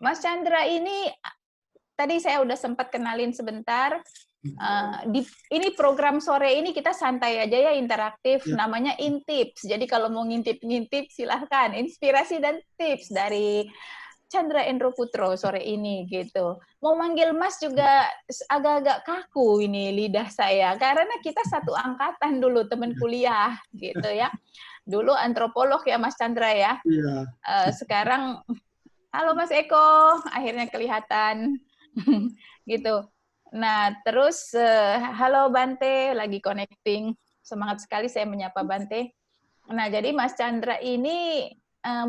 Mas Chandra ini tadi saya udah sempat kenalin sebentar. Ini program sore ini kita santai aja ya, interaktif, Ya. namanya Intips. Jadi kalau mau ngintip-ngintip silahkan, inspirasi dan tips dari Chandra Endro Putro sore ini gitu. Mau manggil Mas juga agak-agak kaku ini lidah saya, karena kita satu angkatan dulu, teman kuliah gitu ya. Dulu antropolog ya Mas Chandra ya. Iya. Sekarang, halo Mas Eko, akhirnya kelihatan gitu. Nah, terus halo Bante, lagi connecting. Semangat sekali saya menyapa Bante. Nah, jadi Mas Chandra ini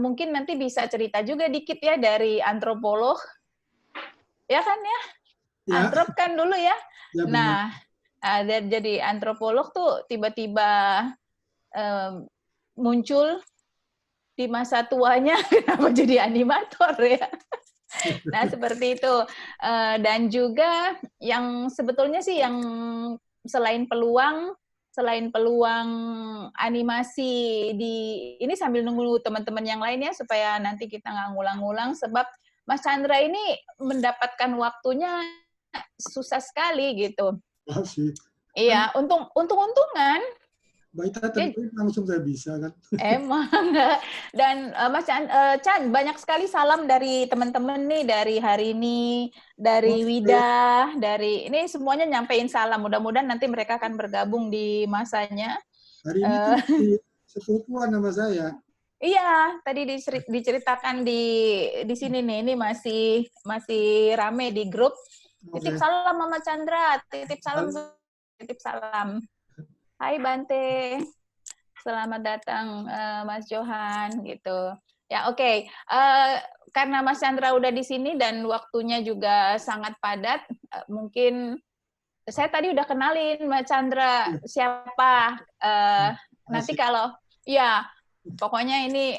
mungkin nanti bisa cerita juga dikit ya dari antropolog. Ya kan ya? Ya, Antrop kan dulu ya. ya benar. Nah, jadi antropolog tuh tiba-tiba muncul di masa tuanya kenapa jadi animator ya? Nah, seperti itu. Dan juga yang sebetulnya sih yang selain peluang animasi di ini sambil nunggu teman-teman yang lain ya supaya nanti kita nggak ngulang-ngulang sebab Mas Chandra ini mendapatkan waktunya susah sekali gitu. Wah sih. Kan Iya, untung-untungan Mbak Ita dia tentuin langsung saya bisa kan. emang. Dan Mas Chan, banyak sekali salam dari teman-teman nih, dari Harini, dari Oke. Wida, dari ini semuanya nyampein salam. Mudah-mudahan nanti mereka akan bergabung di masanya. Hari ini tuh masih sepupuan sama saya. Iya, tadi diceritakan di sini nih, ini masih rame di grup. Titip Oke. salam Mama Chandra, titip salam, Halo. titip salam. Hai Bante. Selamat datang Mas Johan gitu. Ya oke. Karena Mas Chandra udah di sini dan waktunya juga sangat padat, mungkin saya tadi udah kenalin Mas Chandra Ya, siapa. Nanti makasih. kalau ya pokoknya ini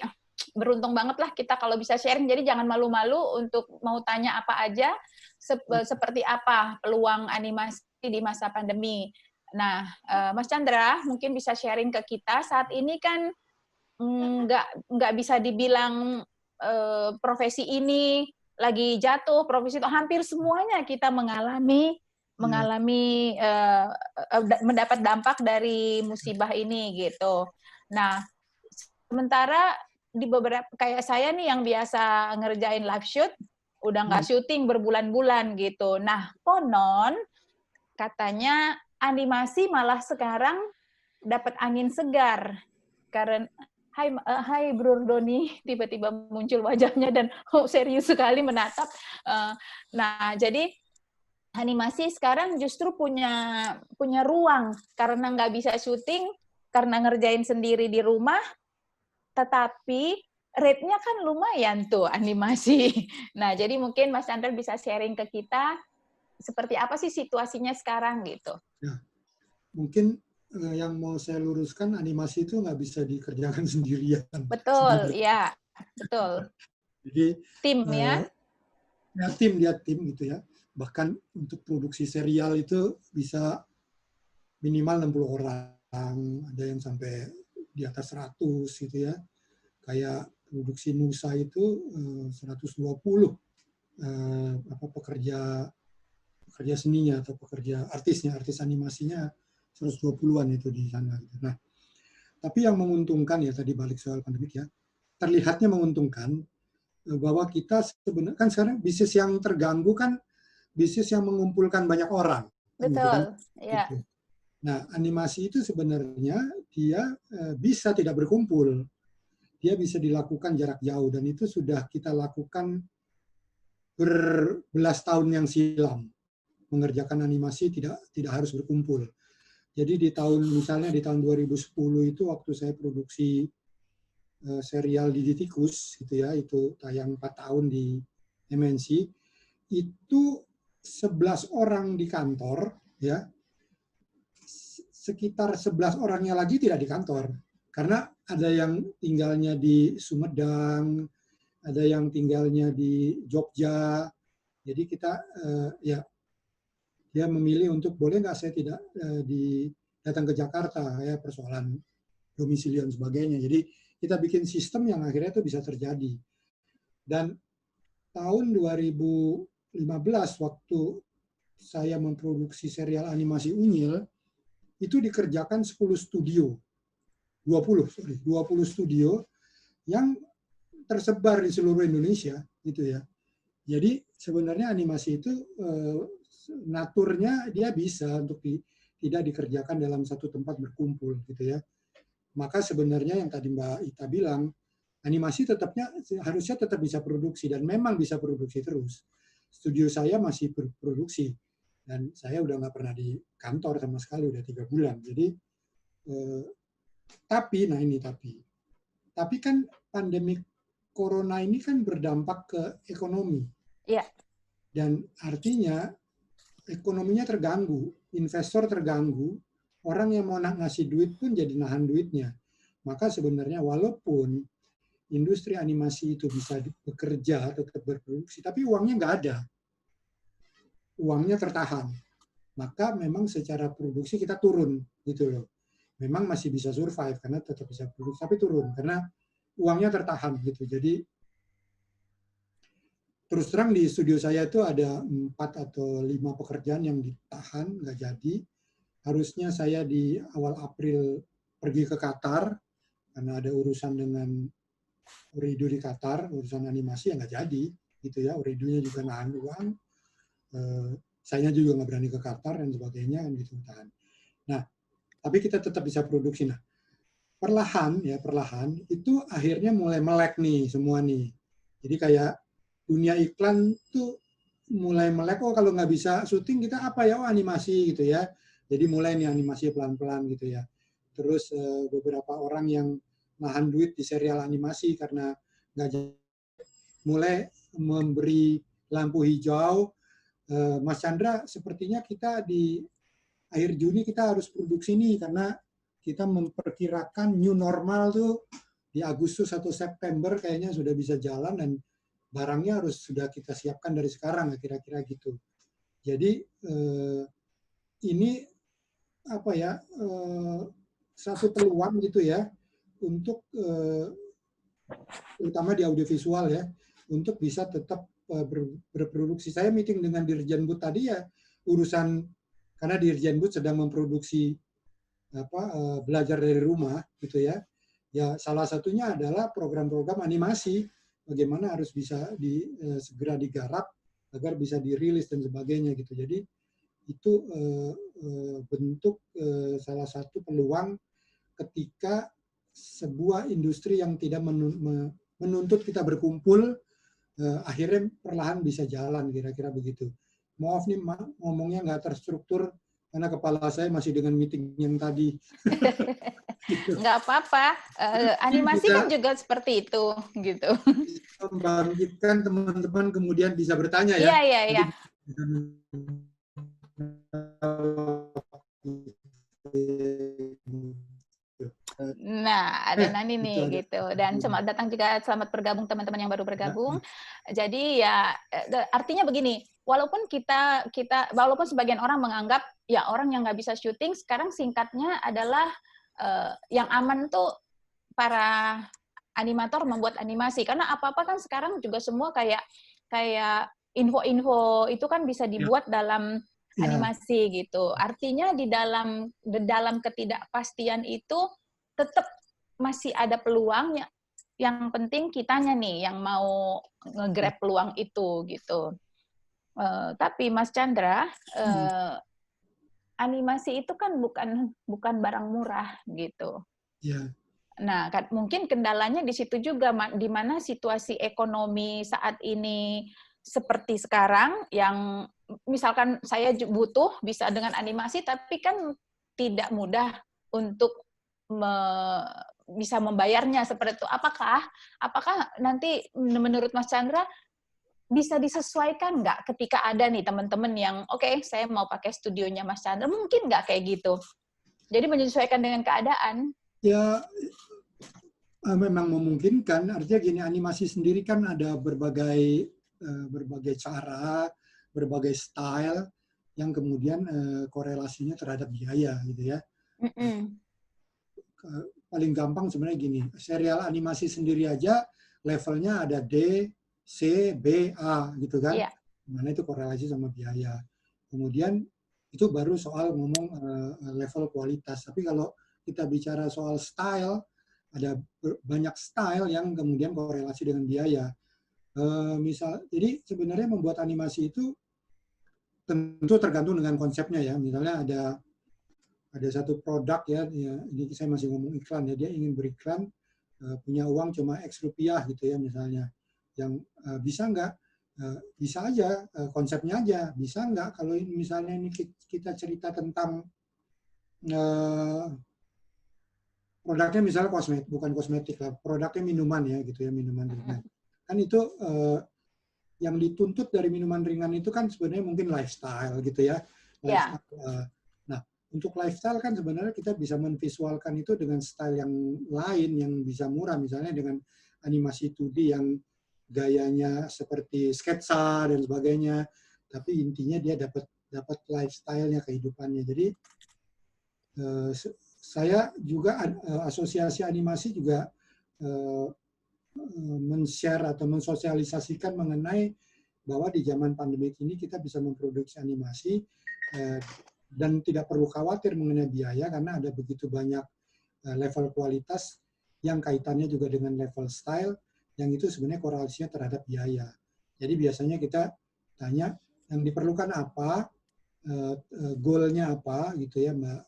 beruntung banget lah kita kalau bisa sharing. Jadi jangan malu-malu untuk mau tanya apa aja seperti apa peluang animasi di masa pandemi. Nah, Mas Chandra mungkin bisa sharing ke kita saat ini kan nggak bisa dibilang profesi ini lagi jatuh, profesi itu hampir semuanya kita mengalami Ya. mendapat dampak dari musibah ini gitu. Nah, sementara di beberapa kayak saya nih yang biasa ngerjain live shoot, udah nggak syuting berbulan-bulan gitu. Nah, konon katanya animasi malah sekarang dapat angin segar karena hai Bro Doni, tiba-tiba muncul wajahnya dan serius sekali menatap. Nah, jadi animasi sekarang justru punya ruang karena nggak bisa syuting, karena ngerjain sendiri di rumah, tetapi rate-nya kan lumayan tuh animasi. Nah, jadi mungkin Mas Chandra bisa sharing ke kita seperti apa sih situasinya sekarang gitu. Ya. Mungkin yang mau saya luruskan, animasi itu nggak bisa dikerjakan sendirian. Betul, ya, betul. Jadi Tim ya. dia tim gitu ya. Bahkan untuk produksi serial itu bisa minimal 60 orang, ada yang sampai di atas 100 gitu ya. Kayak produksi Nusa itu 120 pekerja seninya atau pekerja artis animasinya 120-an itu di sana. Nah, tapi yang menguntungkan ya tadi balik soal pandemik ya, terlihatnya menguntungkan bahwa kita sebenarnya kan sekarang bisnis yang terganggu kan bisnis yang mengumpulkan banyak orang, kan gitu kan? Betul, ya. Gitu. Nah, animasi itu sebenarnya dia bisa tidak berkumpul, dia bisa dilakukan jarak jauh dan itu sudah kita lakukan berbelas tahun yang silam. Mengerjakan animasi tidak harus berkumpul. Jadi misalnya di tahun 2010 itu waktu saya produksi serial Didi Tikus gitu ya, itu tayang 4 tahun di MNC, itu 11 orang di kantor ya, sekitar 11 orangnya lagi tidak di kantor karena ada yang tinggalnya di Sumedang, ada yang tinggalnya di Jogja. Jadi kita ya dia memilih untuk boleh nggak saya tidak datang ke Jakarta ya, persoalan domisili dan sebagainya. Jadi kita bikin sistem yang akhirnya itu bisa terjadi. Dan tahun 2015 waktu saya memproduksi serial animasi Unyil, itu dikerjakan 10 studio. 20 studio yang tersebar di seluruh Indonesia gitu ya. Jadi sebenarnya animasi itu naturnya dia bisa untuk tidak dikerjakan dalam satu tempat berkumpul gitu ya. Maka sebenarnya yang tadi Mbak Ita bilang, animasi harusnya tetap bisa produksi dan memang bisa produksi terus. Studio saya masih berproduksi dan saya udah nggak pernah di kantor sama sekali, udah 3 bulan. Jadi tapi kan pandemi corona ini kan berdampak ke ekonomi. Iya. Dan artinya ekonominya terganggu, investor terganggu, orang yang mau ngasih duit pun jadi nahan duitnya. Maka sebenarnya walaupun industri animasi itu bisa bekerja, tetap berproduksi, tapi uangnya nggak ada. Uangnya tertahan. Maka memang secara produksi kita turun, gitu loh. Memang masih bisa survive, karena tetap bisa produksi, tapi turun, karena uangnya tertahan, gitu. Jadi, terus terang di studio saya itu ada 4 atau 5 pekerjaan yang ditahan, nggak jadi. Harusnya saya di awal April pergi ke Qatar, karena ada urusan dengan Ooredoo di Qatar, urusan animasi yang nggak jadi. Gitu ya, Ooredoo-nya juga nahan uang. Saya juga nggak berani ke Qatar dan sebagainya, kan gitu, tahan. Nah, tapi kita tetap bisa produksi. Nah, perlahan itu akhirnya mulai melek nih semua nih. Jadi kayak dunia iklan tuh mulai melek, oh kalau nggak bisa syuting kita apa ya, oh animasi gitu ya. Jadi mulai nih animasi pelan-pelan gitu ya. Terus beberapa orang yang nahan duit di serial animasi karena nggak mulai memberi lampu hijau. Mas Chandra, sepertinya kita di akhir Juni kita harus produksi nih karena kita memperkirakan new normal tuh di Agustus atau September kayaknya sudah bisa jalan dan barangnya harus sudah kita siapkan dari sekarang, kira-kira gitu. Jadi ini apa ya, satu peluang gitu ya untuk terutama di audiovisual ya, untuk bisa tetap berproduksi. Saya meeting dengan Dirjen Bud tadi ya urusan, karena Dirjen Bud sedang memproduksi belajar dari rumah gitu ya. Ya salah satunya adalah program-program animasi, bagaimana harus bisa segera digarap agar bisa dirilis dan sebagainya gitu. Jadi itu bentuk salah satu peluang ketika sebuah industri yang tidak menuntut kita berkumpul akhirnya perlahan bisa jalan, kira-kira begitu. Maaf nih ngomongnya nggak terstruktur karena kepala saya masih dengan meeting yang tadi. Nggak apa-apa. Animasi kan juga seperti itu, gitu. Membangkitkan teman-teman kemudian bisa bertanya Iya, ya. iya, iya. Nah, ada Nani nih gitu. Dan selamat datang juga, selamat bergabung teman-teman yang baru bergabung. Jadi ya artinya begini, walaupun walaupun sebagian orang menganggap ya orang yang nggak bisa syuting, sekarang singkatnya adalah yang aman tuh para animator membuat animasi, karena apa-apa kan sekarang juga semua kayak info-info itu kan bisa dibuat dalam animasi gitu. Artinya di dalam ketidakpastian itu tetap masih ada peluang. Yang penting kitanya nih yang mau nge-grab peluang itu gitu. Tapi Mas Chandra, animasi itu kan bukan barang murah gitu. Yeah. Nah, mungkin kendalanya di situ juga, di mana situasi ekonomi saat ini seperti sekarang, yang misalkan saya butuh bisa dengan animasi, tapi kan tidak mudah untuk bisa membayarnya seperti itu. Apakah nanti menurut Mas Chandra bisa disesuaikan nggak ketika ada nih teman-teman yang oke, saya mau pakai studionya Mas Chandra, mungkin nggak kayak gitu? Jadi menyesuaikan dengan keadaan. Ya, memang memungkinkan. Artinya gini, animasi sendiri kan ada berbagai cara, berbagai style yang kemudian korelasinya terhadap biaya gitu ya. Paling gampang sebenarnya gini, serial animasi sendiri aja levelnya ada D, C, B, A gitu kan. Iya. Mana itu korelasi sama biaya. Kemudian itu baru soal ngomong level kualitas. Tapi kalau kita bicara soal style, ada banyak style yang kemudian korelasi dengan biaya. Jadi sebenarnya membuat animasi itu tentu tergantung dengan konsepnya ya. Misalnya ada satu produk ya, ini saya masih ngomong iklan ya, dia ingin beriklan punya uang cuma X rupiah gitu ya misalnya. Yang bisa nggak? Bisa aja, konsepnya aja. Bisa nggak kalau misalnya ini kita cerita tentang produknya misalnya bukan kosmetik lah, produknya minuman ya gitu ya, minuman ringan. Kan itu yang dituntut dari minuman ringan itu kan sebenarnya mungkin lifestyle gitu ya. Lifestyle. Nah, untuk lifestyle kan sebenarnya kita bisa menvisualkan itu dengan style yang lain yang bisa murah, misalnya dengan animasi 2D yang gayanya seperti sketsa dan sebagainya, tapi intinya dia dapat lifestyle-nya, kehidupannya. Jadi saya juga asosiasi animasi juga men-share atau mensosialisasikan mengenai bahwa di zaman pandemi ini kita bisa memproduksi animasi dan tidak perlu khawatir mengenai biaya karena ada begitu banyak level kualitas yang kaitannya juga dengan level style yang itu sebenarnya korelasinya terhadap biaya. Jadi biasanya kita tanya yang diperlukan apa, goalnya apa gitu ya Mbak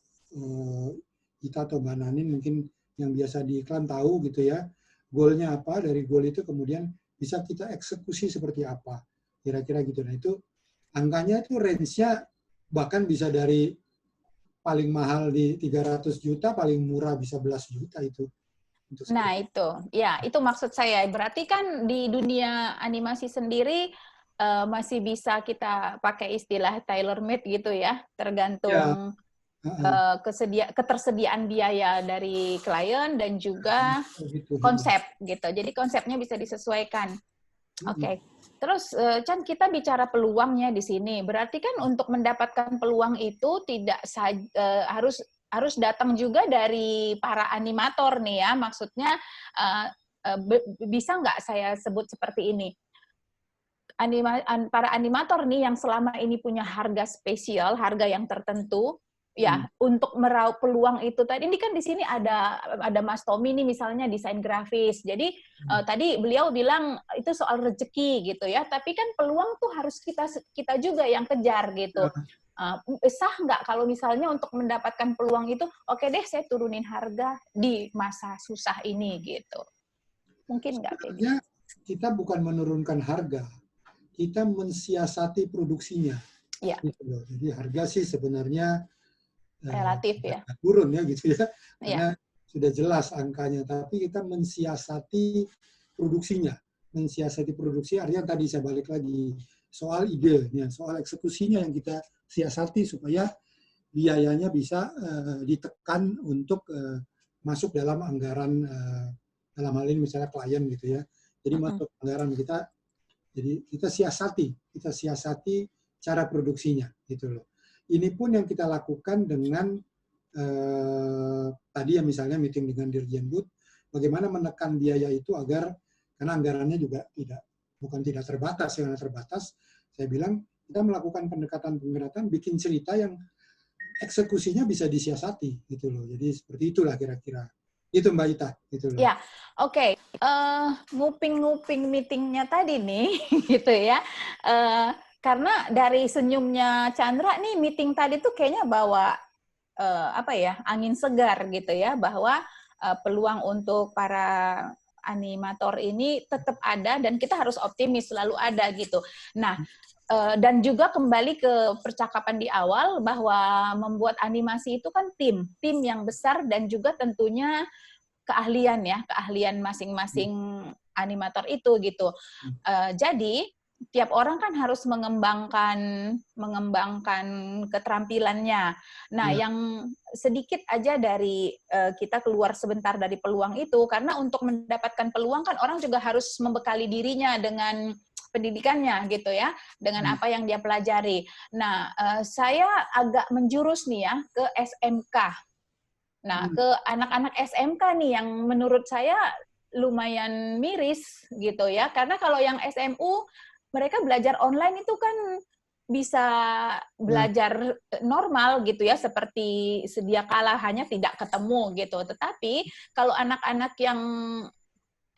Gita atau Mbak Nanin mungkin yang biasa di iklan tahu gitu ya. Goalnya apa, dari goal itu kemudian bisa kita eksekusi seperti apa. Kira-kira gitu. Nah itu angkanya itu range-nya bahkan bisa dari paling mahal di 300 juta, paling murah bisa 11 juta itu. Nah itu, ya itu maksud saya. Berarti kan di dunia animasi sendiri masih bisa kita pakai istilah tailor made gitu ya, tergantung ketersediaan biaya dari klien dan juga konsep gitu. Jadi konsepnya bisa disesuaikan. Oke. Terus Chan, kita bicara peluangnya di sini. Berarti kan untuk mendapatkan peluang itu tidak harus datang juga dari para animator nih ya. Maksudnya bisa nggak saya sebut seperti ini? Para animator nih yang selama ini punya harga spesial, harga yang tertentu, ya untuk meraup peluang itu tadi. Ini kan di sini ada Mas Tommy nih misalnya desain grafis. Jadi tadi beliau bilang itu soal rezeki gitu ya. Tapi kan peluang tuh harus kita juga yang kejar gitu. Sah nggak kalau misalnya untuk mendapatkan peluang itu, oke deh saya turunin harga di masa susah ini gitu. Mungkin nggak kayak gitu? Kita bukan menurunkan harga, kita mensiasati produksinya. Ya. Gitu loh. Jadi harga sih sebenarnya relatif ya. Turun ya gitu ya. Karena sudah jelas angkanya, tapi kita mensiasati produksinya. Mensiasati produksi artinya tadi saya balik lagi soal idenya, soal eksekusinya yang kita siasati supaya biayanya bisa ditekan untuk masuk dalam anggaran dalam hal ini misalnya klien gitu ya. Jadi masuk anggaran kita, jadi kita siasati cara produksinya gitu loh. Ini pun yang kita lakukan dengan tadi ya misalnya meeting dengan Dirjen Bud, bagaimana menekan biaya itu agar karena anggarannya juga bukan tidak terbatas, karena terbatas. Saya bilang kita melakukan pendekatan bikin cerita yang eksekusinya bisa disiasati gitu loh. Jadi seperti itulah kira-kira. Itu Mbak Ita gitu loh. Ya, oke. Nguping meetingnya tadi nih gitu ya. Karena dari senyumnya Chandra nih meeting tadi tuh kayaknya bawa angin segar gitu ya, bahwa peluang untuk para animator ini tetap ada dan kita harus optimis, selalu ada gitu. Nah, dan juga kembali ke percakapan di awal bahwa membuat animasi itu kan tim yang besar dan juga tentunya keahlian masing-masing animator itu gitu. Jadi tiap orang kan harus mengembangkan keterampilannya. Nah, yang sedikit aja dari kita keluar sebentar dari peluang itu, karena untuk mendapatkan peluang kan orang juga harus membekali dirinya dengan pendidikannya gitu ya, dengan apa yang dia pelajari. Nah, saya agak menjurus nih ya ke SMK. Nah, ke anak-anak SMK nih yang menurut saya lumayan miris gitu ya. Karena kalau yang SMU mereka belajar online itu kan bisa belajar normal gitu ya, seperti sedia kala, hanya tidak ketemu gitu. Tetapi kalau anak-anak yang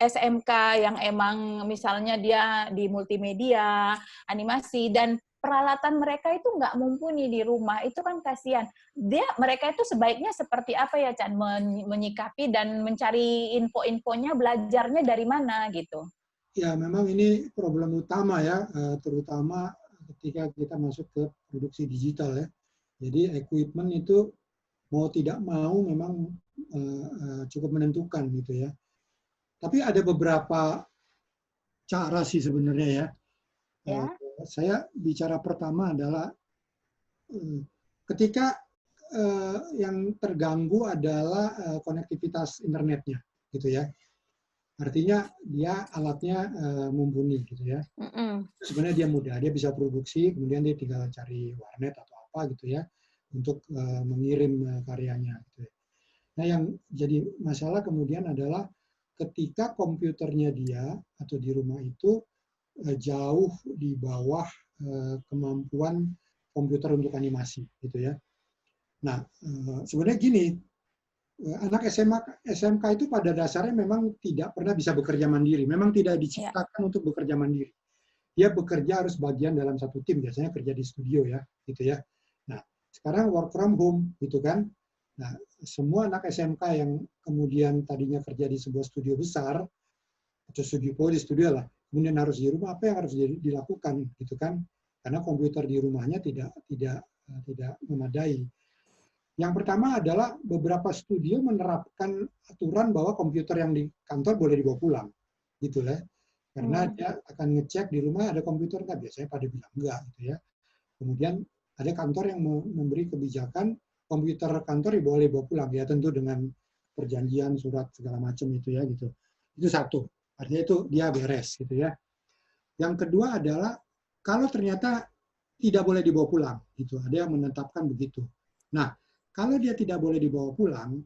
SMK yang emang misalnya dia di multimedia, animasi, dan peralatan mereka itu nggak mumpuni di rumah, itu kan kasihan. Mereka itu sebaiknya seperti apa ya, Chan, menyikapi dan mencari info-infonya, belajarnya dari mana gitu? Ya, memang ini problem utama ya, terutama ketika kita masuk ke produksi digital ya. Jadi equipment itu mau tidak mau memang cukup menentukan gitu ya. Tapi ada beberapa cara sih sebenarnya ya. Ya. Saya bicara pertama adalah ketika yang terganggu adalah konektivitas internetnya, gitu ya. Artinya dia alatnya mumpuni, gitu ya. Sebenarnya dia mudah, dia bisa produksi, kemudian dia tinggal cari warnet atau apa gitu ya untuk mengirim karyanya. Gitu ya. Nah, yang jadi masalah kemudian adalah ketika komputernya dia atau di rumah itu jauh di bawah kemampuan komputer untuk animasi, gitu ya. Nah, sebenarnya gini, anak SMK itu pada dasarnya memang tidak pernah bisa bekerja mandiri, memang tidak diciptakan untuk bekerja mandiri. Dia bekerja harus bagian dalam satu tim, biasanya kerja di studio ya, gitu ya. Nah, sekarang work from home, gitu kan. Nah, semua anak SMK yang kemudian tadinya kerja di sebuah studio besar, atau studio lah, kemudian harus di rumah, apa yang harus dilakukan, gitu kan? Karena komputer di rumahnya tidak memadai. Yang pertama adalah beberapa studio menerapkan aturan bahwa komputer yang di kantor boleh dibawa pulang, gitu lah. Karena dia akan ngecek di rumah ada komputer nggak, biasanya pada bilang enggak, gitu ya. Kemudian ada kantor yang memberi kebijakan komputer kantor boleh dibawa pulang, ya tentu dengan perjanjian, surat segala macam itu ya, gitu. Itu satu, artinya itu dia beres, gitu ya. Yang kedua adalah kalau ternyata tidak boleh dibawa pulang, gitu. Ada yang menetapkan begitu. Nah, kalau dia tidak boleh dibawa pulang,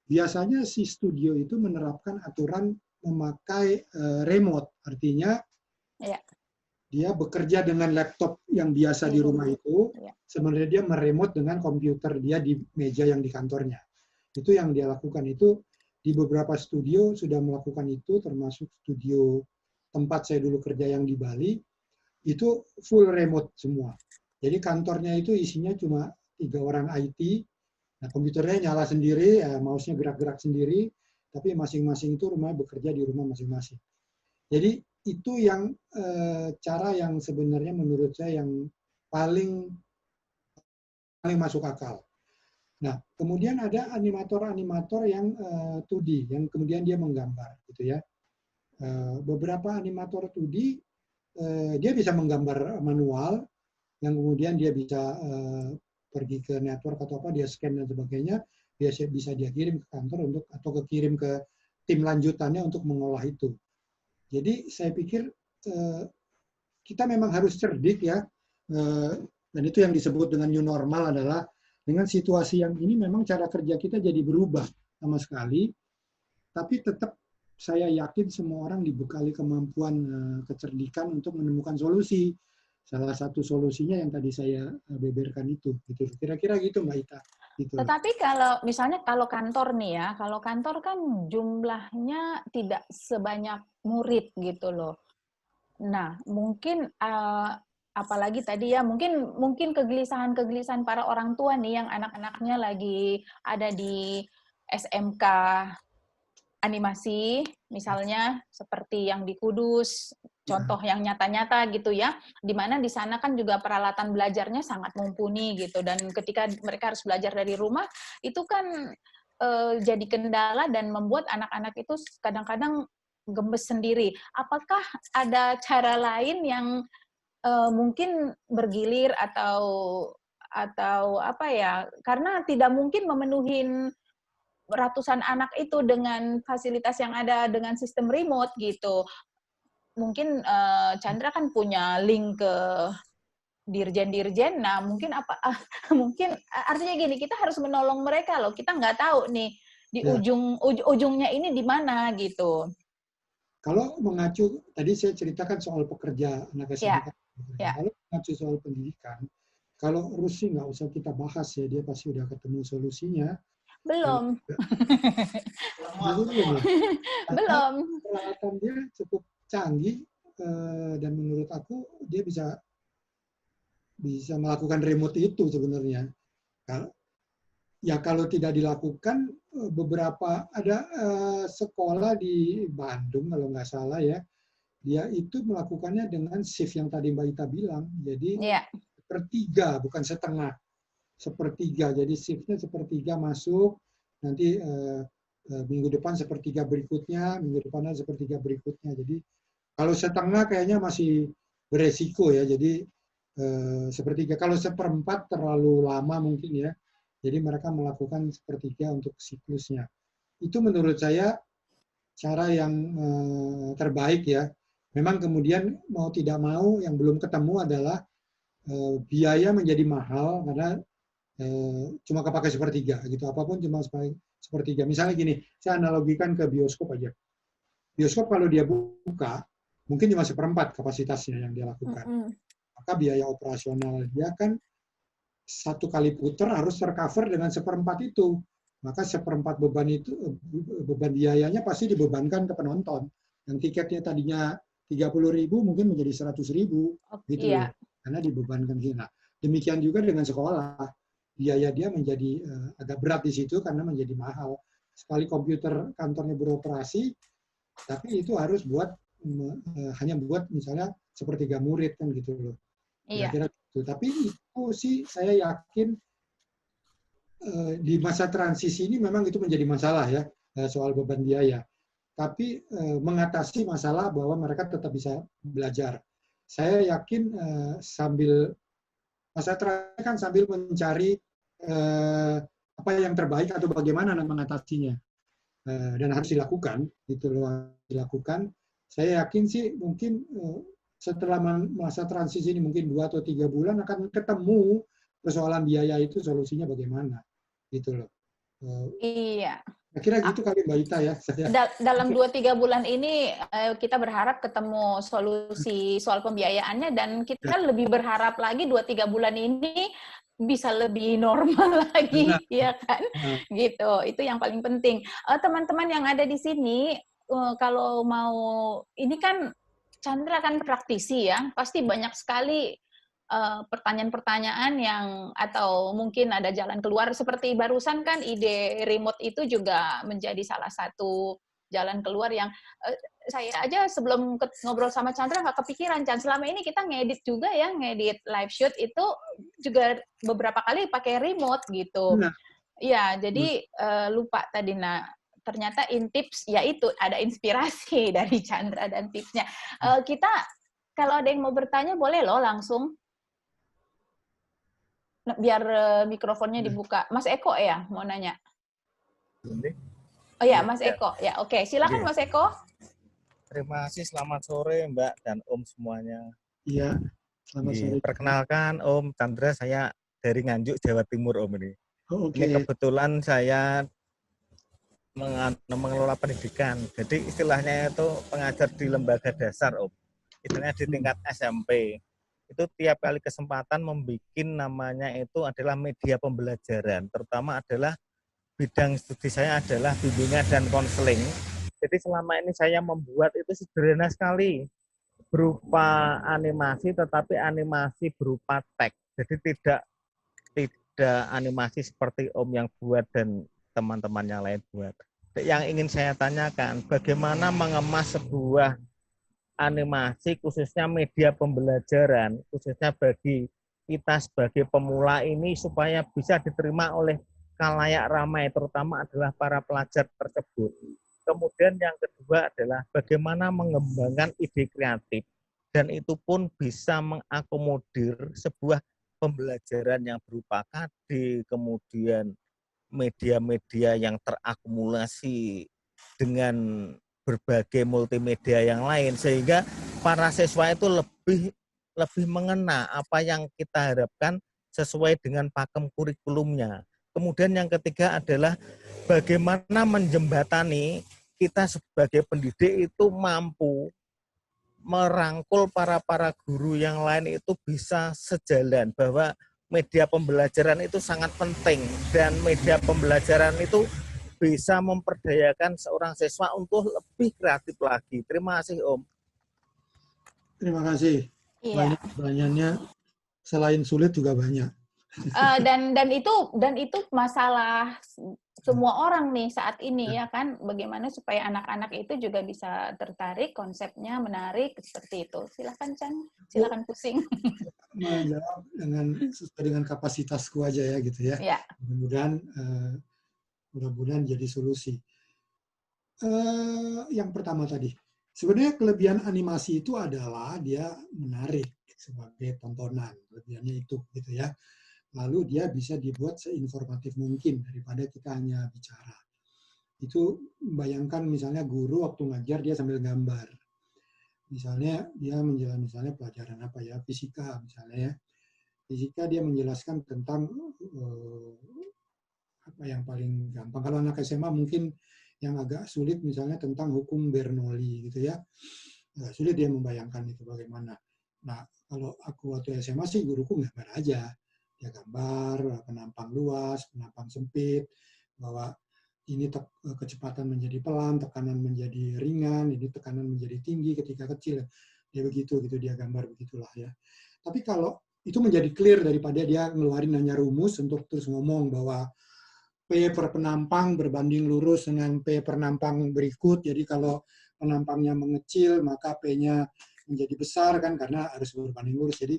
biasanya si studio itu menerapkan aturan memakai remote, artinya dia bekerja dengan laptop yang biasa di rumah itu, sebenarnya dia meremote dengan komputer dia di meja yang di kantornya. Itu yang dia lakukan, itu di beberapa studio sudah melakukan itu, termasuk studio tempat saya dulu kerja yang di Bali, itu full remote semua. Jadi kantornya itu isinya cuma 3 orang IT, nah komputernya nyala sendiri, mouse-nya gerak-gerak sendiri, tapi masing-masing itu rumahnya bekerja di rumah masing-masing. Jadi itu yang cara yang sebenarnya menurut saya yang paling masuk akal. Nah, kemudian ada animator-animator yang 2D, yang kemudian dia menggambar, gitu ya. Beberapa animator 2D dia bisa menggambar manual, yang kemudian dia bisa pergi ke network atau apa, dia scan dan sebagainya, bisa dia kirim ke kantor untuk atau kirim ke tim lanjutannya untuk mengolah itu. Jadi saya pikir kita memang harus cerdik ya, dan itu yang disebut dengan new normal adalah dengan situasi yang ini memang cara kerja kita jadi berubah sama sekali, tapi tetap saya yakin semua orang dibekali kemampuan kecerdikan untuk menemukan solusi. Salah satu solusinya yang tadi saya beberkan itu, gitu. Kira-kira gitu Mbak Ita. Gitu. Tetapi kalau misalnya kalau kantor nih ya, kalau kantor kan jumlahnya tidak sebanyak murid gitu loh. Nah, mungkin apalagi tadi ya, mungkin kegelisahan para orang tua nih yang anak-anaknya lagi ada di SMK animasi, misalnya seperti yang di Kudus, contoh yang nyata-nyata gitu ya, di mana di sana kan juga peralatan belajarnya sangat mumpuni gitu, dan ketika mereka harus belajar dari rumah, itu kan jadi kendala dan membuat anak-anak itu kadang-kadang gemes sendiri. Apakah ada cara lain yang mungkin bergilir atau apa ya? Karena tidak mungkin memenuhi ratusan anak itu dengan fasilitas yang ada dengan sistem remote gitu. Mungkin Chandra kan punya link ke dirjen-dirjen. Nah, mungkin mungkin artinya gini, kita harus menolong mereka loh. Kita nggak tahu nih di ujungnya ini di mana gitu. Kalau mengacu, tadi saya ceritakan soal pekerja anak Ya, SMK. ya. Kalau mengacu soal pendidikan, kalau Rusi nggak usah kita bahas ya, dia pasti udah ketemu solusinya. Belum. Belum ya. Karena Belum. peralatan dia cukup canggih dan menurut aku dia bisa melakukan remote itu sebenarnya. Ya kalau tidak dilakukan, beberapa ada sekolah di Bandung kalau nggak salah ya, dia itu melakukannya dengan shift yang tadi Mbak Ita bilang. Jadi Ya. sepertiga, bukan setengah. Sepertiga. Jadi shiftnya sepertiga masuk, nanti minggu depan sepertiga berikutnya, minggu depannya sepertiga berikutnya. Jadi kalau setengah kayaknya masih beresiko ya. Jadi sepertiga. Kalau seperempat terlalu lama mungkin ya. Jadi mereka melakukan sepertiga untuk siklusnya. Itu menurut saya cara yang terbaik ya. Memang kemudian mau tidak mau yang belum ketemu adalah biaya menjadi mahal karena cuma kepakai sepertiga gitu. Apapun cuma sepertiga. Misalnya gini, saya analogikan ke bioskop aja. Bioskop kalau dia buka, mungkin cuma seperempat kapasitasnya yang dia lakukan. Maka biaya operasional dia kan satu kali putar harus tercover dengan seperempat itu. Maka seperempat beban itu, beban biayanya pasti dibebankan ke penonton. Yang tiketnya tadinya 30.000 mungkin menjadi 100.000 gitu loh. Karena dibebankan gitu. Nah, demikian juga dengan sekolah. Biaya dia menjadi agak berat di situ karena menjadi mahal. Sekali komputer kantornya beroperasi, tapi itu harus buat hanya buat misalnya sepertiga murid kan gitu loh. Kira-kira gitu. Tapi itu sih saya yakin di masa transisi ini memang itu menjadi masalah ya soal beban biaya. Tapi mengatasi masalah bahwa mereka tetap bisa belajar. Saya yakin sambil masa transisi kan sambil mencari apa yang terbaik atau bagaimana mengatasinya dan harus dilakukan gitu loh, dilakukan. Saya yakin sih mungkin setelah masa transisi ini mungkin 2 atau 3 bulan akan ketemu persoalan biaya itu solusinya bagaimana gitu loh. Iya. Kira gitu kali Mbak Ita ya. Dalam 2-3 bulan ini kita berharap ketemu solusi soal pembiayaannya dan kita lebih berharap lagi 2-3 bulan ini bisa lebih normal lagi, ya kan? Gitu. Itu yang paling penting. Teman-teman yang ada di sini kalau mau ini kan Chandra kan praktisi ya, pasti banyak sekali pertanyaan-pertanyaan yang atau mungkin ada jalan keluar seperti barusan kan ide remote itu juga menjadi salah satu jalan keluar yang saya aja sebelum ngobrol sama Chandra nggak kepikiran. Chan, selama ini kita ngedit juga ya, ngedit live shoot itu juga beberapa kali pakai remote gitu. Iya, jadi lupa tadi. Nah, ternyata in tips yaitu ada inspirasi dari Chandra dan tipsnya. Kita kalau ada yang mau bertanya boleh loh langsung. Biar mikrofonnya dibuka. Mas Eko ya mau nanya? Oh ya, Mas Eko. Ya, oke. Silakan Mas Eko. Terima kasih, selamat sore Mbak dan Om semuanya. Iya, selamat sore. Perkenalkan Om Chandra, saya dari Nganjuk, Jawa Timur Om ini. Okay. Ini kebetulan saya mengelola pendidikan. Jadi istilahnya itu pengajar di lembaga dasar Om. Istilahnya di tingkat SMP. Itu tiap kali kesempatan membuat namanya itu adalah media pembelajaran. Terutama adalah bidang studi saya adalah bimbingan dan konseling. Jadi selama ini saya membuat itu sederhana sekali. Berupa animasi, tetapi animasi berupa teks. Jadi tidak animasi seperti Om yang buat dan teman-teman yang lain buat. Yang ingin saya tanyakan, bagaimana mengemas sebuah animasi khususnya media pembelajaran, khususnya bagi kita sebagai pemula ini supaya bisa diterima oleh khalayak ramai, terutama adalah para pelajar tersebut. Kemudian yang kedua adalah bagaimana mengembangkan ide kreatif dan itu pun bisa mengakomodir sebuah pembelajaran yang berupa KD, kemudian media-media yang terakumulasi dengan berbagai multimedia yang lain sehingga para siswa itu lebih mengena apa yang kita harapkan sesuai dengan pakem kurikulumnya. Kemudian yang ketiga adalah bagaimana menjembatani kita sebagai pendidik itu mampu merangkul para guru yang lain itu bisa sejalan, bahwa media pembelajaran itu sangat penting dan media pembelajaran itu bisa memperdayakan seorang siswa untuk lebih kreatif lagi. Terima kasih Om. Terima kasih. Wah, ini Iya. pertanyaannya selain sulit juga banyak. Dan itu masalah semua orang nih saat ini ya kan, bagaimana supaya anak-anak itu juga bisa tertarik, konsepnya menarik seperti itu. Silakan Chan, silakan pusing. Menjawab sesuai dengan kapasitasku aja ya gitu ya. Ya. Mudah-mudahan jadi solusi. Yang pertama tadi, sebenarnya kelebihan animasi itu adalah dia menarik sebagai tontonan, kelebihannya itu gitu ya. Lalu dia bisa dibuat seinformatif mungkin daripada kita hanya bicara. Itu bayangkan misalnya guru waktu ngajar dia sambil gambar. Misalnya dia menjelaskan misalnya pelajaran apa ya, fisika misalnya ya. Fisika dia menjelaskan tentang apa yang paling gampang. Kalau anak SMA mungkin yang agak sulit misalnya tentang hukum Bernoulli gitu ya. Sulit dia membayangkan itu bagaimana. Nah, kalau aku waktu SMA sih guruku gambar aja. Ya gambar, penampang luas, penampang sempit, bahwa ini kecepatan menjadi pelan, tekanan menjadi ringan, ini tekanan menjadi tinggi ketika kecil. Dia begitu, gitu dia gambar begitulah ya. Tapi kalau itu menjadi clear daripada dia ngeluarin hanya rumus untuk terus ngomong bahwa P per penampang berbanding lurus dengan P penampang berikut. Jadi kalau penampangnya mengecil, maka P-nya menjadi besar kan karena harus berbanding lurus. Jadi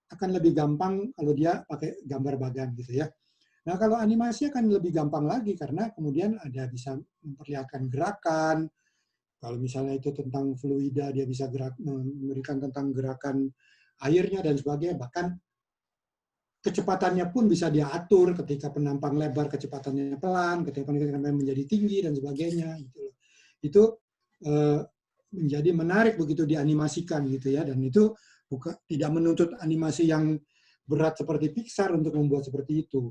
akan lebih gampang kalau dia pakai gambar bagan gitu ya. Nah kalau animasi akan lebih gampang lagi karena kemudian ada bisa memperlihatkan gerakan. Kalau misalnya itu tentang fluida dia bisa memberikan tentang gerakan airnya dan sebagainya. Bahkan kecepatannya pun bisa diatur ketika penampang lebar kecepatannya pelan, ketika penampang menjadi tinggi dan sebagainya. Itu menjadi menarik begitu dianimasikan gitu ya. Dan itu tidak menuntut animasi yang berat seperti Pixar untuk membuat seperti itu.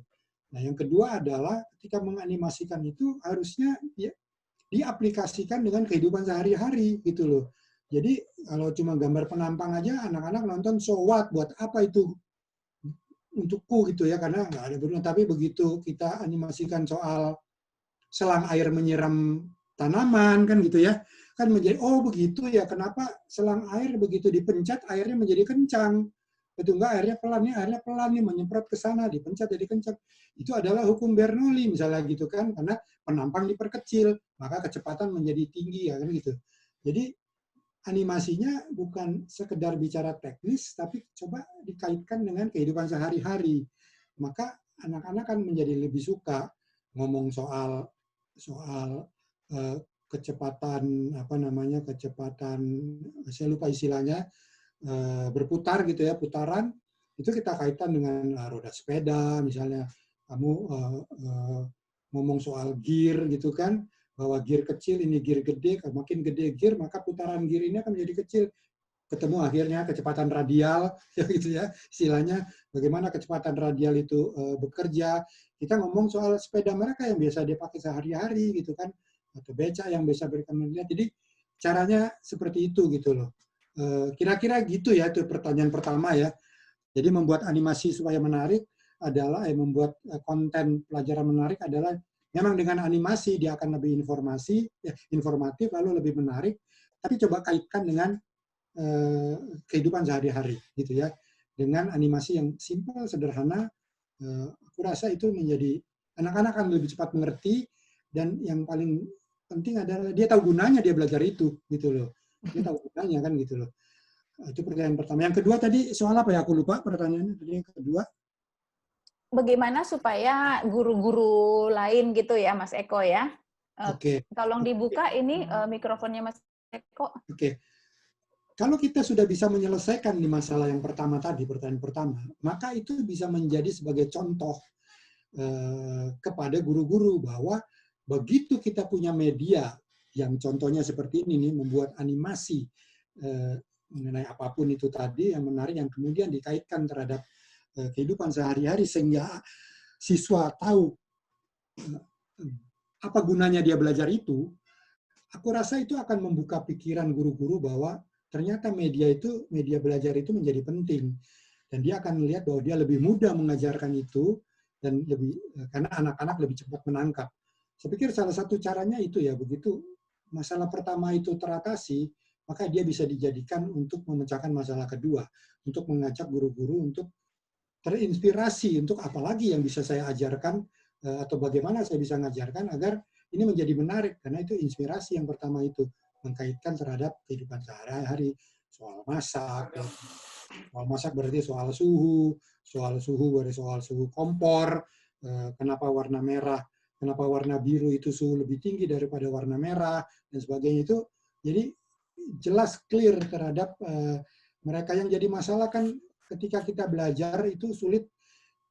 Nah, yang kedua adalah ketika menganimasikan itu harusnya ya, diaplikasikan dengan kehidupan sehari-hari gitu loh. Jadi kalau cuma gambar penampang aja anak-anak nonton so what, buat apa itu untukku gitu ya, karena nggak ada berguna. Tapi begitu kita animasikan soal selang air menyiram tanaman kan gitu ya, kan menjadi oh begitu ya, kenapa selang air begitu dipencet airnya menjadi kencang, itu enggak airnya pelan nih menyemprot ke sana, dipencet jadi kencang. Itu adalah hukum Bernoulli misalnya gitu kan, karena penampang diperkecil maka kecepatan menjadi tinggi ya kan gitu. Jadi animasinya bukan sekedar bicara teknis tapi coba dikaitkan dengan kehidupan sehari-hari, maka anak-anak kan menjadi lebih suka ngomong soal kecepatan kecepatan saya lupa istilahnya, berputar gitu ya, putaran itu kita kaitkan dengan roda sepeda misalnya, kamu ngomong soal gear gitu kan, bahwa gear kecil ini gear gede, makin gede gear maka putaran gear ini akan menjadi kecil, ketemu akhirnya kecepatan radial ya gitu ya istilahnya, bagaimana kecepatan radial itu bekerja. Kita ngomong soal sepeda mereka yang biasa dia pakai sehari-hari gitu kan, atau becak yang biasa mereka melihat. Jadi caranya seperti itu gitu loh. Kira-kira gitu ya, itu pertanyaan pertama ya. Jadi membuat animasi supaya menarik adalah membuat konten pelajaran menarik adalah memang dengan animasi dia akan lebih informatif lalu lebih menarik, tapi coba kaitkan dengan kehidupan sehari-hari gitu ya, dengan animasi yang simpel sederhana. Aku rasa itu menjadi anak-anak akan lebih cepat mengerti, dan yang paling penting adalah dia tahu gunanya dia belajar itu gitu loh, dia tahu gunanya kan gitu loh. Itu pertanyaan pertama. Yang kedua tadi soal apa ya, aku lupa pertanyaannya tadi yang kedua. Bagaimana supaya guru-guru lain gitu ya Mas Eko ya. Oke. Tolong dibuka ini mikrofonnya Mas Eko. Oke. Kalau kita sudah bisa menyelesaikan di masalah yang pertama tadi, pertanyaan pertama, maka itu bisa menjadi sebagai contoh kepada guru-guru bahwa begitu kita punya media yang contohnya seperti ini nih, membuat animasi mengenai apapun itu tadi yang menarik, yang kemudian dikaitkan terhadap kehidupan sehari-hari sehingga siswa tahu apa gunanya dia belajar itu, aku rasa itu akan membuka pikiran guru-guru bahwa ternyata media belajar itu menjadi penting. Dan dia akan melihat bahwa dia lebih mudah mengajarkan itu, dan karena anak-anak lebih cepat menangkap. Saya pikir salah satu caranya itu ya, begitu masalah pertama itu teratasi, maka dia bisa dijadikan untuk memecahkan masalah kedua, untuk mengajak guru-guru untuk terinspirasi untuk apalagi yang bisa saya ajarkan, atau bagaimana saya bisa mengajarkan agar ini menjadi menarik, karena itu inspirasi yang pertama itu, mengkaitkan terhadap kehidupan sehari-hari, soal masak, soal masak berarti soal suhu berarti soal suhu kompor, kenapa warna merah, kenapa warna biru itu suhu lebih tinggi daripada warna merah, dan sebagainya itu. Jadi jelas clear terhadap mereka. Yang jadi masalah kan ketika kita belajar itu sulit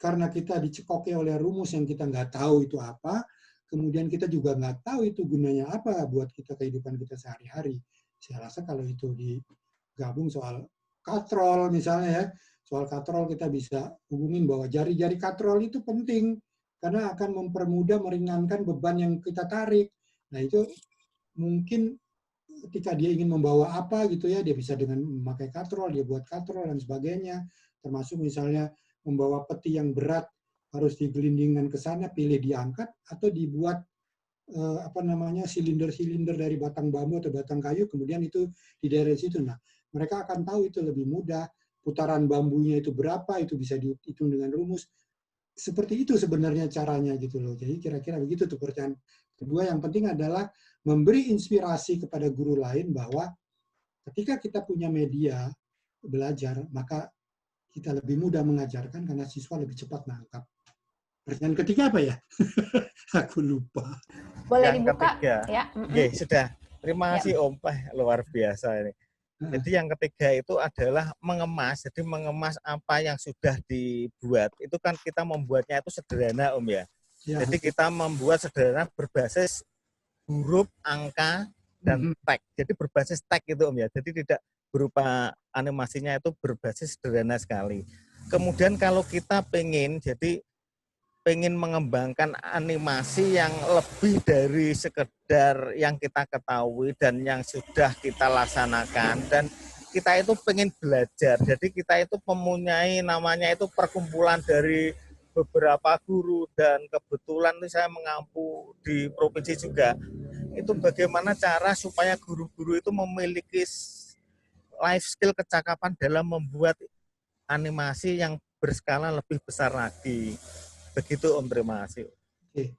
karena kita dicekoki oleh rumus yang kita nggak tahu itu apa, kemudian kita juga nggak tahu itu gunanya apa buat kita kehidupan kita sehari-hari. Saya rasa kalau itu digabung soal katrol misalnya ya, soal katrol kita bisa hubungin bahwa jari-jari katrol itu penting karena akan mempermudah meringankan beban yang kita tarik. Nah itu mungkin ketika dia ingin membawa apa gitu ya, dia bisa dengan memakai katrol, dia buat katrol dan sebagainya. Termasuk misalnya membawa peti yang berat harus digelindingkan ke sana, pilih diangkat atau dibuat silinder-silinder dari batang bambu atau batang kayu, kemudian itu dideret situ. Nah, mereka akan tahu itu lebih mudah, putaran bambunya itu berapa, itu bisa dihitung dengan rumus. Seperti itu sebenarnya caranya gitu loh. Jadi kira-kira begitu tuh pertanyaan. Kedua yang penting adalah memberi inspirasi kepada guru lain bahwa ketika kita punya media belajar, maka kita lebih mudah mengajarkan karena siswa lebih cepat nangkap. Pertanyaan ketiga apa ya? Aku lupa. Boleh Yang dibuka? ketiga. Ya. Oke, sudah. Terima kasih Om. Luar biasa ini. Jadi yang ketiga itu adalah mengemas. Jadi mengemas apa yang sudah dibuat. Itu kan kita membuatnya itu sederhana Om ya. Jadi kita membuat sederhana berbasis huruf, angka, dan tag. Jadi berbasis tag itu Om ya. Jadi tidak berupa animasinya itu berbasis sederhana sekali. Kemudian kalau kita pengen mengembangkan animasi yang lebih dari sekedar yang kita ketahui dan yang sudah kita laksanakan, dan kita itu pengen belajar. Jadi kita itu mempunyai namanya itu perkumpulan dari beberapa guru, dan kebetulan saya mengampu di provinsi juga. Itu bagaimana cara supaya guru-guru itu memiliki life skill, kecakapan dalam membuat animasi yang berskala lebih besar lagi. Begitu Om, terima kasih. Oke.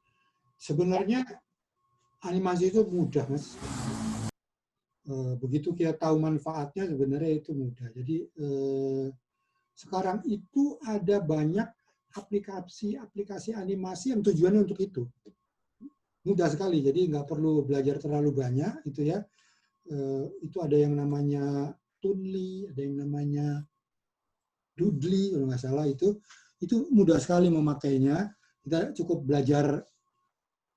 Sebenarnya animasi itu mudah Mas. Begitu kita tahu manfaatnya sebenarnya itu mudah. Jadi sekarang itu ada banyak aplikasi animasi yang tujuannya untuk itu. Mudah sekali, jadi nggak perlu belajar terlalu banyak itu ya. Itu ada yang namanya Toonly, ada yang namanya Doodly kalau nggak salah itu mudah sekali memakainya. Kita cukup belajar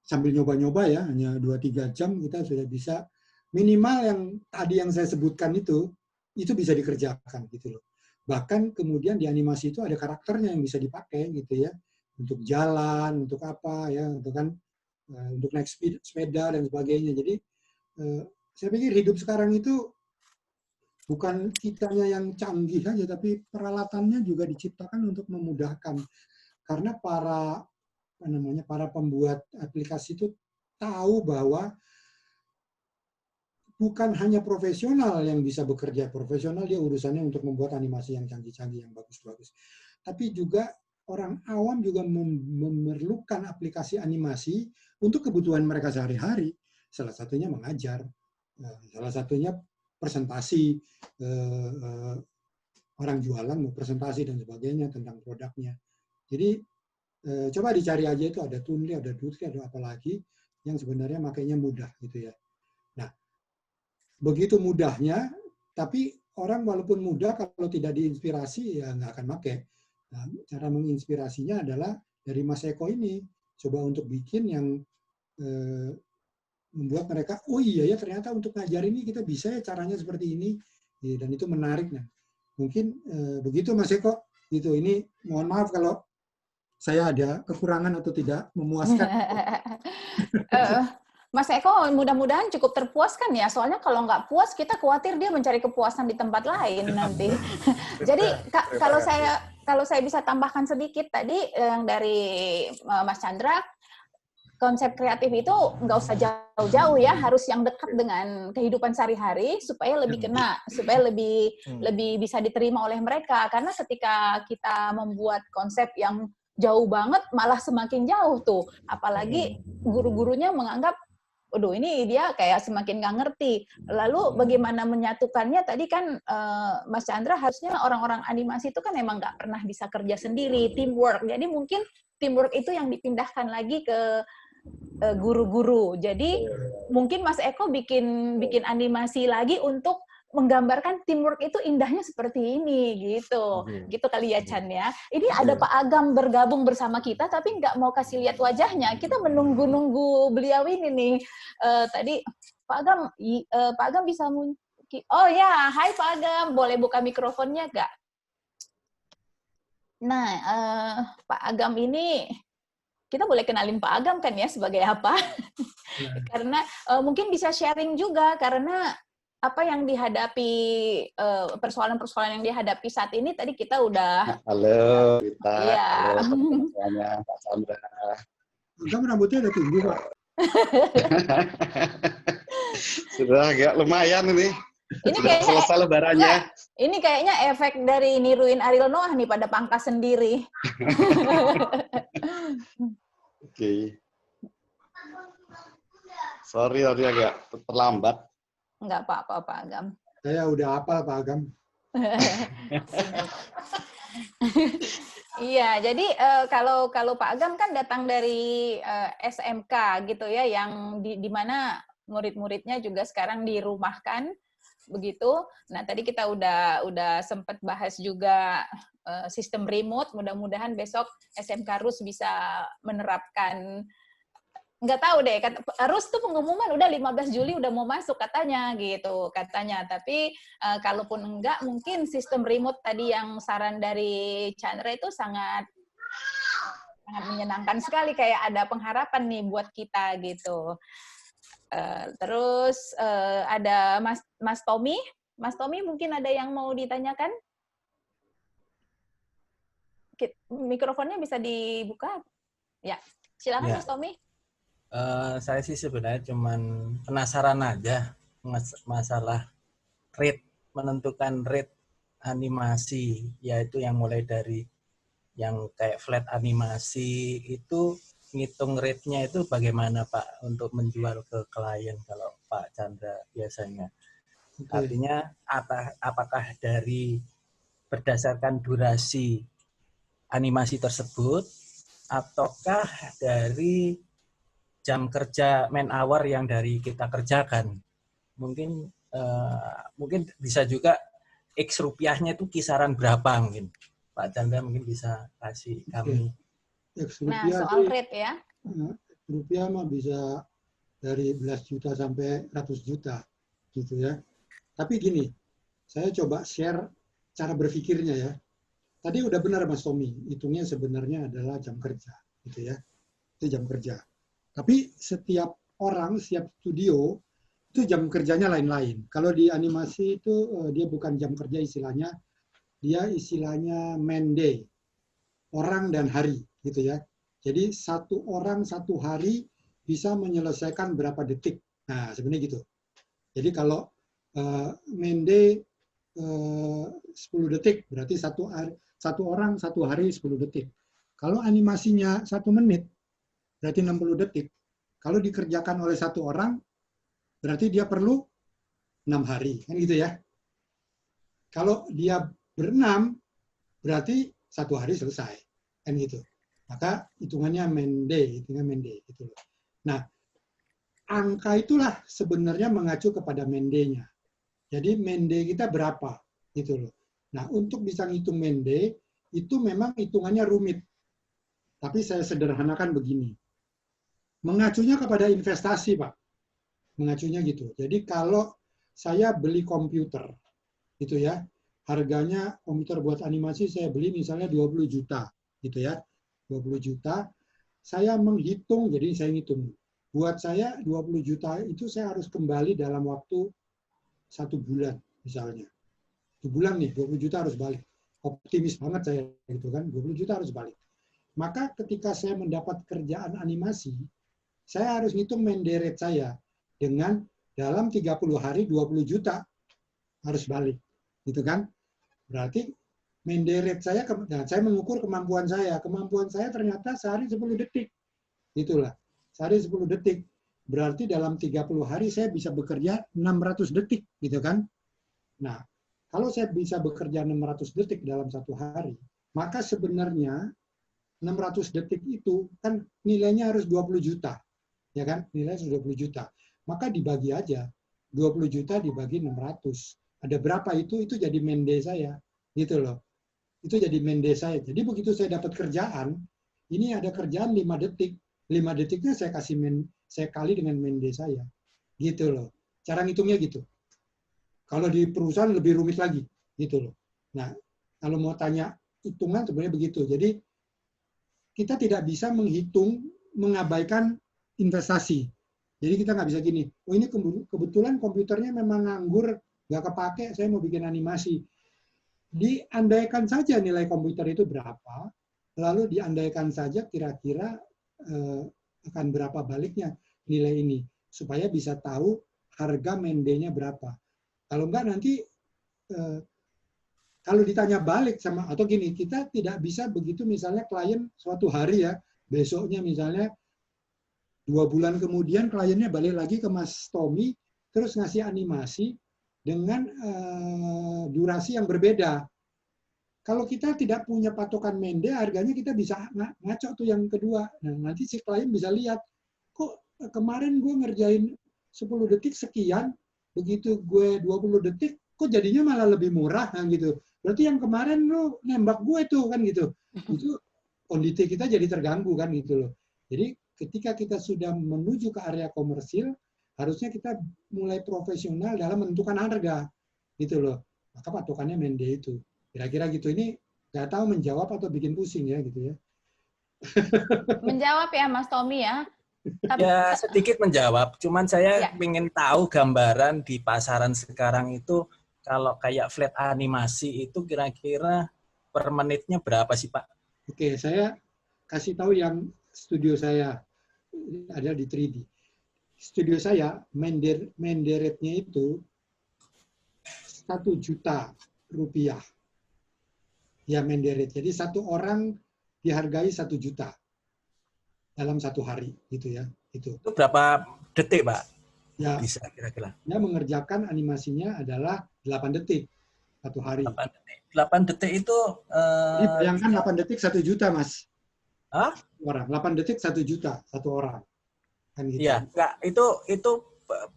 sambil nyoba-nyoba ya, hanya 2-3 jam kita sudah bisa minimal yang tadi yang saya sebutkan itu bisa dikerjakan gitu loh. Bahkan kemudian di animasi itu ada karakternya yang bisa dipakai gitu ya, untuk jalan, untuk apa ya, untuk naik sepeda dan sebagainya. Jadi saya pikir hidup sekarang itu bukan kitanya yang canggih aja, tapi peralatannya juga diciptakan untuk memudahkan. Karena para pembuat aplikasi itu tahu bahwa bukan hanya profesional yang bisa bekerja. Profesional dia urusannya untuk membuat animasi yang canggih-canggih, yang bagus-bagus. Tapi juga orang awam juga memerlukan aplikasi animasi untuk kebutuhan mereka sehari-hari. Salah satunya mengajar, salah satunya presentasi, orang jualan mau presentasi dan sebagainya tentang produknya. Jadi coba dicari aja itu ada Toonly, ada Doodly, ada apa lagi yang sebenarnya makainya mudah gitu ya. Nah, begitu mudahnya, tapi orang walaupun mudah kalau tidak diinspirasi ya nggak akan pakai. Nah, cara menginspirasinya adalah dari Mas Eko ini, coba untuk bikin yang membuat mereka, oh iya ya ternyata untuk ngajar ini kita bisa ya caranya seperti ini, dan itu menarik. Nah, mungkin begitu Mas Eko. Gitu. Ini mohon maaf kalau saya ada kekurangan atau tidak memuaskan. Mas Eko mudah-mudahan cukup terpuaskan ya, soalnya kalau nggak puas kita khawatir dia mencari kepuasan di tempat lain nanti. Jadi kalau saya bisa tambahkan sedikit tadi yang dari Mas Chandra, konsep kreatif itu nggak usah jauh-jauh ya, harus yang dekat dengan kehidupan sehari-hari supaya lebih kena, supaya lebih bisa diterima oleh mereka. Karena ketika kita membuat konsep yang jauh banget, malah semakin jauh tuh. Apalagi guru-gurunya menganggap, aduh ini dia kayak semakin nggak ngerti. Lalu bagaimana menyatukannya? Tadi kan Mas Chandra, harusnya orang-orang animasi itu kan emang nggak pernah bisa kerja sendiri, teamwork. Jadi mungkin teamwork itu yang dipindahkan lagi ke guru-guru. Jadi mungkin Mas Eko bikin animasi lagi untuk menggambarkan teamwork itu indahnya seperti ini gitu. Gitu kali ya Chan ya. Ini ada Pak Agam bergabung bersama kita tapi nggak mau kasih lihat wajahnya. Kita menunggu-nunggu beliau ini nih. Tadi Pak Agam bisa oh ya, hai Pak Agam, boleh buka mikrofonnya nggak? Nah, Pak Agam ini kita boleh kenalin Pak Agam kan ya sebagai apa? Karena mungkin bisa sharing juga karena apa yang dihadapi, persoalan-persoalan yang dihadapi saat ini tadi kita udah. Halo Rita, iya. Halo teman-temannya Pak Chandra. Agam rambutnya udah tinggi Pak. Sudah agak lumayan ini. Ini sudah kayaknya selesai lebarannya. Ini kayaknya efek dari niruin Ariel Noah nih pada pangkas sendiri. Oke. Sorry tadi agak terlambat. Enggak apa-apa Pak Agam. Saya udah hafal Pak Agam. Iya, jadi kalau Pak Agam kan datang dari SMK gitu ya, yang di mana murid-muridnya juga sekarang dirumahkan begitu. Nah, tadi kita udah sempat bahas juga sistem remote. Mudah-mudahan besok SMK RUS bisa menerapkan. Nggak tahu deh, RUS tuh pengumuman udah 15 Juli udah mau masuk katanya. Tapi kalaupun enggak, mungkin sistem remote tadi yang saran dari Chandra itu sangat menyenangkan sekali, kayak ada pengharapan nih buat kita gitu. Terus ada Mas Tommy. Mas Tommy mungkin ada yang mau ditanyakan? Mikrofonnya bisa dibuka? Ya, silakan ya. Mas Tommy. Saya sih sebenarnya cuman penasaran aja masalah rate, menentukan rate animasi, yaitu yang mulai dari yang kayak flat animasi itu ngitung rate-nya itu bagaimana Pak untuk menjual ke klien kalau Pak Chandra biasanya? Artinya apakah dari berdasarkan durasi animasi tersebut ataukah dari jam kerja man hour yang dari kita kerjakan? Mungkin bisa juga X rupiahnya itu kisaran berapa mungkin? Pak Chandra mungkin bisa kasih kami. Nah, soal rate ya. Rupiah mah bisa dari belas juta sampai ratus juta gitu ya. Tapi gini, saya coba share cara berpikirnya ya. Tadi udah benar Mas Tommy, hitungnya sebenarnya adalah jam kerja gitu ya. Itu jam kerja. Tapi setiap orang, setiap studio itu jam kerjanya lain-lain. Kalau di animasi itu dia bukan jam kerja istilahnya, dia istilahnya man day, orang dan hari gitu ya. Jadi satu orang satu hari bisa menyelesaikan berapa detik. Nah sebenarnya gitu. Jadi kalau man day 10 detik berarti satu orang satu hari 10 detik. Kalau animasinya 1 menit berarti 60 detik. Kalau dikerjakan oleh satu orang berarti dia perlu 6 hari kan gitu ya. Kalau dia berenam berarti 1 hari selesai kan gitu. Maka hitungannya man day gitu loh. Nah, angka itulah sebenarnya mengacu kepada man day-nya. Jadi man day kita berapa gitu loh. Nah, untuk bisa ngitung man day itu memang hitungannya rumit. Tapi saya sederhanakan begini. Mengacunya kepada investasi, Pak. Mengacunya gitu. Jadi kalau saya beli komputer gitu ya, harganya komputer buat animasi saya beli misalnya 20 juta gitu ya. 20 juta, saya menghitung, jadi saya ngitung. buat saya 20 juta itu saya harus kembali dalam waktu 1 bulan misalnya. 1 bulan nih, 20 juta harus balik. Optimis banget saya gitu kan, 20 juta harus balik. Maka ketika saya mendapat kerjaan animasi, saya harus ngitung menderet saya dengan dalam 30 hari 20 juta harus balik. Gitu kan? Berarti menderet saya, nah saya mengukur kemampuan saya. Kemampuan saya ternyata sehari 10 detik. Itulah. Sehari 10 detik. Berarti dalam 30 hari saya bisa bekerja 600 detik. Gitu kan? Nah, kalau saya bisa bekerja 600 detik dalam satu hari, maka sebenarnya 600 detik itu kan nilainya harus 20 juta. Ya kan? Nilainya 20 juta. Maka dibagi aja. 20 juta dibagi 600. Ada berapa itu jadi mende saya. Gitu loh. Itu jadi mende saya. Jadi begitu saya dapat kerjaan, ini ada kerjaan 5 detik. 5 detiknya saya saya kali dengan mende saya. Gitu loh. Cara ngitungnya gitu. Kalau di perusahaan lebih rumit lagi. Gitu loh. Nah, kalau mau tanya hitungan sebenarnya begitu. Jadi kita tidak bisa menghitung, mengabaikan investasi. Jadi kita nggak bisa gini, oh ini kebetulan komputernya memang nganggur, nggak kepake, saya mau bikin animasi. Diandaikan saja nilai komputer itu berapa, lalu diandaikan saja kira-kira akan berapa baliknya nilai ini, supaya bisa tahu harga mendenya berapa. Kalau enggak nanti, kalau ditanya balik sama, atau gini, kita tidak bisa begitu misalnya klien suatu hari ya, besoknya misalnya 2 bulan kemudian kliennya balik lagi ke Mas Tommy, terus ngasih animasi dengan durasi yang berbeda. Kalau kita tidak punya patokan mende, harganya kita bisa ngaco tuh yang kedua. Nah, nanti si klien bisa lihat, kok kemarin gue ngerjain 10 detik sekian, begitu gue 20 detik, kok jadinya malah lebih murah kan gitu. Berarti yang kemarin lu nembak gue tuh kan gitu. Itu kondisi kita jadi terganggu kan gitu loh. Jadi ketika kita sudah menuju ke area komersil, harusnya kita mulai profesional dalam menentukan harga gitu loh. Maka patokannya mende itu. Kira-kira gitu. Ini nggak tahu menjawab atau bikin pusing ya gitu ya. Menjawab ya Mas Tommy ya. Tapi, Ya sedikit menjawab, cuman saya ingin tahu gambaran di pasaran sekarang itu kalau kayak flat animasi itu kira-kira per menitnya berapa sih Pak? Oke, saya kasih tahu yang studio saya ada di 3D. Studio saya menderetnya itu 1 juta rupiah. Ya menderet. Jadi satu orang dihargai 1 juta dalam satu hari gitu ya. Itu berapa detik Pak? Ya, bisa kira-kira. Ya mengerjakan animasinya adalah 8 detik satu hari. 8 detik. 8 detik itu bayangkan 8 detik 1 juta, Mas. Hah? Orang 8 detik 1 juta satu orang. Kan gitu. Iya, enggak itu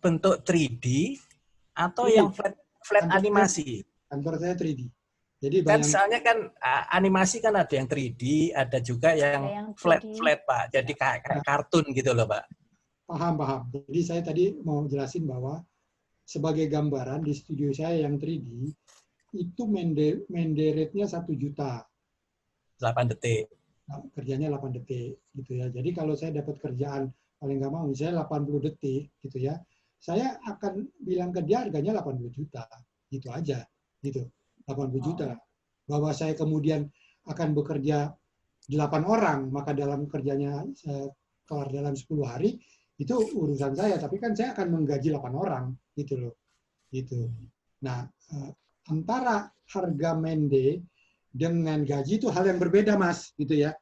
bentuk 3D atau 3D. yang flat animasi. Kantor saya 3D. Jadi kan soalnya kan animasi kan ada yang 3D, ada juga yang flat Pak. Jadi kayak kartun gitu loh, Pak. Paham. Jadi saya tadi mau jelasin bahwa sebagai gambaran di studio saya yang 3D itu menderetnya 1 juta. 8 detik. Nah, kerjanya 8 detik gitu ya. Jadi kalau saya dapat kerjaan paling nggak mau misalnya 80 detik gitu ya, saya akan bilang ke dia harganya 80 juta. Gitu aja gitu. 80 juta. Bahwa saya kemudian akan bekerja 8 orang, maka dalam kerjanya kelar dalam 10 hari, itu urusan saya. Tapi kan saya akan menggaji 8 orang, gitu loh. Gitu. Nah, antara harga mende dengan gaji itu hal yang berbeda, Mas. Gitu ya.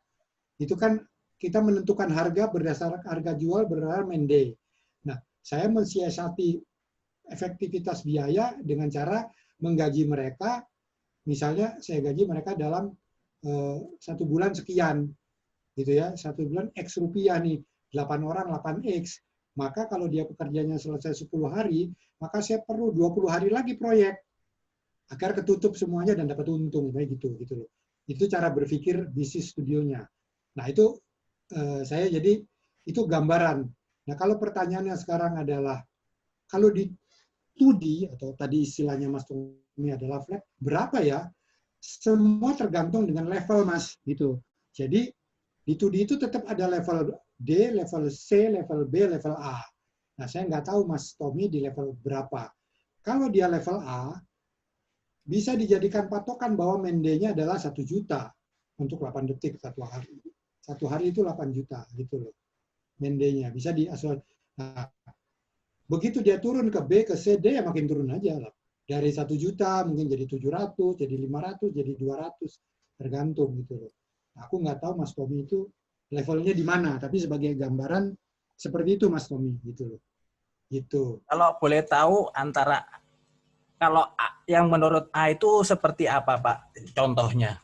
Itu kan kita menentukan harga berdasarkan harga jual berdasarkan mende. Nah, saya mensiasati efektivitas biaya dengan cara menggaji mereka. Misalnya saya gaji mereka dalam 1 bulan sekian, gitu ya, 1 bulan X rupiah nih, 8 orang 8X. Maka kalau dia pekerjaannya selesai 10 hari, maka saya perlu 20 hari lagi proyek agar ketutup semuanya dan dapat untung, kayak gitu loh. Itu cara berpikir bisnis studionya. Nah itu saya jadi itu gambaran. Nah kalau pertanyaannya sekarang adalah kalau di 2D atau tadi istilahnya Mas Tommy adalah flat, berapa ya? Semua tergantung dengan level, Mas, gitu. Jadi Di 2D itu tetap ada level D, level C, level B, level A. Nah, saya nggak tahu Mas Tommy di level berapa. Kalau dia level A, bisa dijadikan patokan bahwa mendenya adalah 1 juta untuk 8 detik satu hari. Satu hari itu 8 juta gitu loh. Mendenya bisa diasal. Nah, begitu dia turun ke B, ke C, D ya makin turun aja lah. Dari 1 juta mungkin jadi 700, jadi 500, jadi 200, tergantung gitu loh. Aku nggak tahu Mas Tommy itu levelnya di mana, tapi sebagai gambaran seperti itu Mas Tommy gitu loh. Gitu. Kalau boleh tahu antara kalau yang menurut A itu seperti apa, Pak? Contohnya.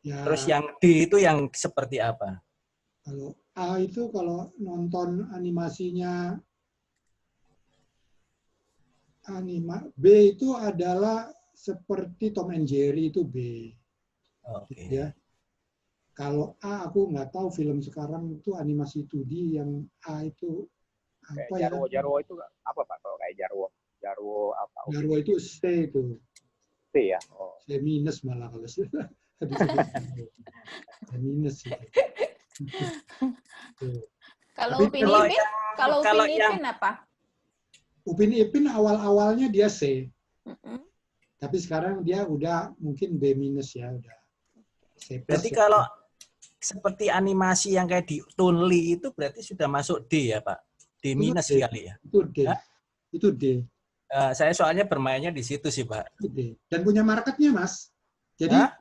Ya, Terus yang D itu yang seperti apa? kalau A itu kalau nonton animasinya B itu adalah seperti Tom and Jerry itu B. Oke. Ya. Kalau A aku nggak tahu film sekarang itu animasi 2D yang A itu apa Kayak ya? Jarwo itu apa Pak kalau kayak Jarwo? Jarwo apa? Jarwo itu C itu. C ya. Oh. C minus malah kalau C minus itu. Kalau Tapi Upin kalau Ipin, kalau kalau Upin Ipin apa? Upin Ipin awal-awalnya dia C. Mm-mm. Tapi sekarang dia udah mungkin B minus ya, udah C plus. Berarti ya. kalau seperti animasi yang kayak di Tunli itu berarti sudah masuk D ya, Pak? D minus D. kali ya? Itu D. Hah? Itu D. Saya soalnya bermainnya di situ sih, Pak. Itu D. Dan punya marketnya, Mas. Jadi Hah?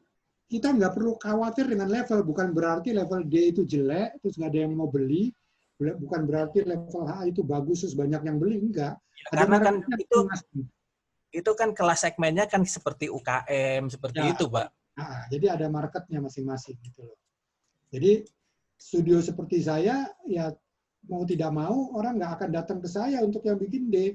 kita nggak perlu khawatir dengan level. Bukan berarti level D itu jelek, terus nggak ada yang mau beli. Bukan berarti level H itu bagus, terus banyak yang beli. Enggak. Ada Karena kan marketnya, Mas. itu kan kelas segmennya kan seperti UKM, seperti Ya. itu, Pak. Nah, jadi ada marketnya masing-masing gitu loh. Jadi studio seperti saya ya mau tidak mau orang nggak akan datang ke saya untuk yang bikin D.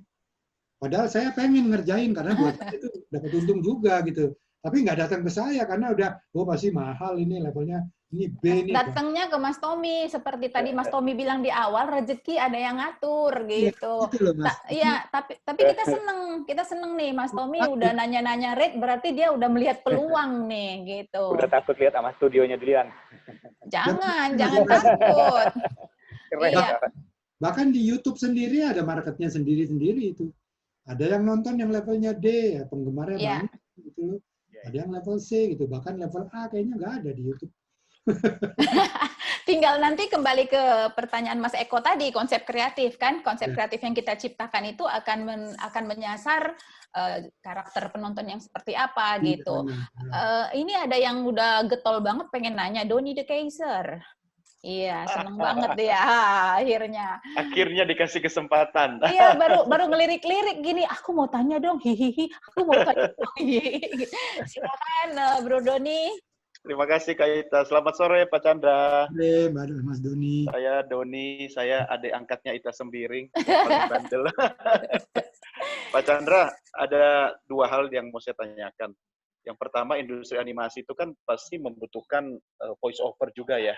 Padahal saya pengen ngerjain karena buat saya itu dapat untung juga gitu. Tapi nggak datang ke saya karena udah pasti mahal ini levelnya, ini B nih. Datangnya ke Mas Tommy seperti tadi Mas Tommy bilang di awal, rezeki ada yang ngatur gitu. Gitu loh, Mas. Iya, tapi kita seneng nih Mas Tommy udah nanya-nanya rate, berarti dia udah melihat peluang nih gitu. Udah takut lihat sama studionya duluan. Jangan takut. Keren. Iya. Bahkan di YouTube sendiri ada marketnya sendiri-sendiri itu. Ada yang nonton yang levelnya D, ya, penggemarnya Iya. banyak gitu. Ada yang level C gitu, bahkan level A kayaknya nggak ada di YouTube. Tinggal nanti kembali ke pertanyaan Mas Eko tadi, konsep kreatif kan, konsep kreatif yang kita ciptakan itu akan menyasar karakter penonton yang seperti apa gitu. Ini ada yang udah getol banget pengen nanya, Doni the Kaiser. Iya, seneng banget dia akhirnya. Akhirnya dikasih kesempatan. Iya, baru ngelirik-lirik gini, aku mau tanya dong, hihihi, aku mau tanya dong, hihihi. Silakan Bro Doni. Terima kasih Kak Ita. Selamat sore Pak Chandra. Sore, Mas Doni. Saya Doni, saya adik angkatnya Ita Sembiring. Paling bandel. Pak Chandra, ada dua hal yang mau saya tanyakan. Yang pertama, industri animasi itu kan pasti membutuhkan voice over juga ya.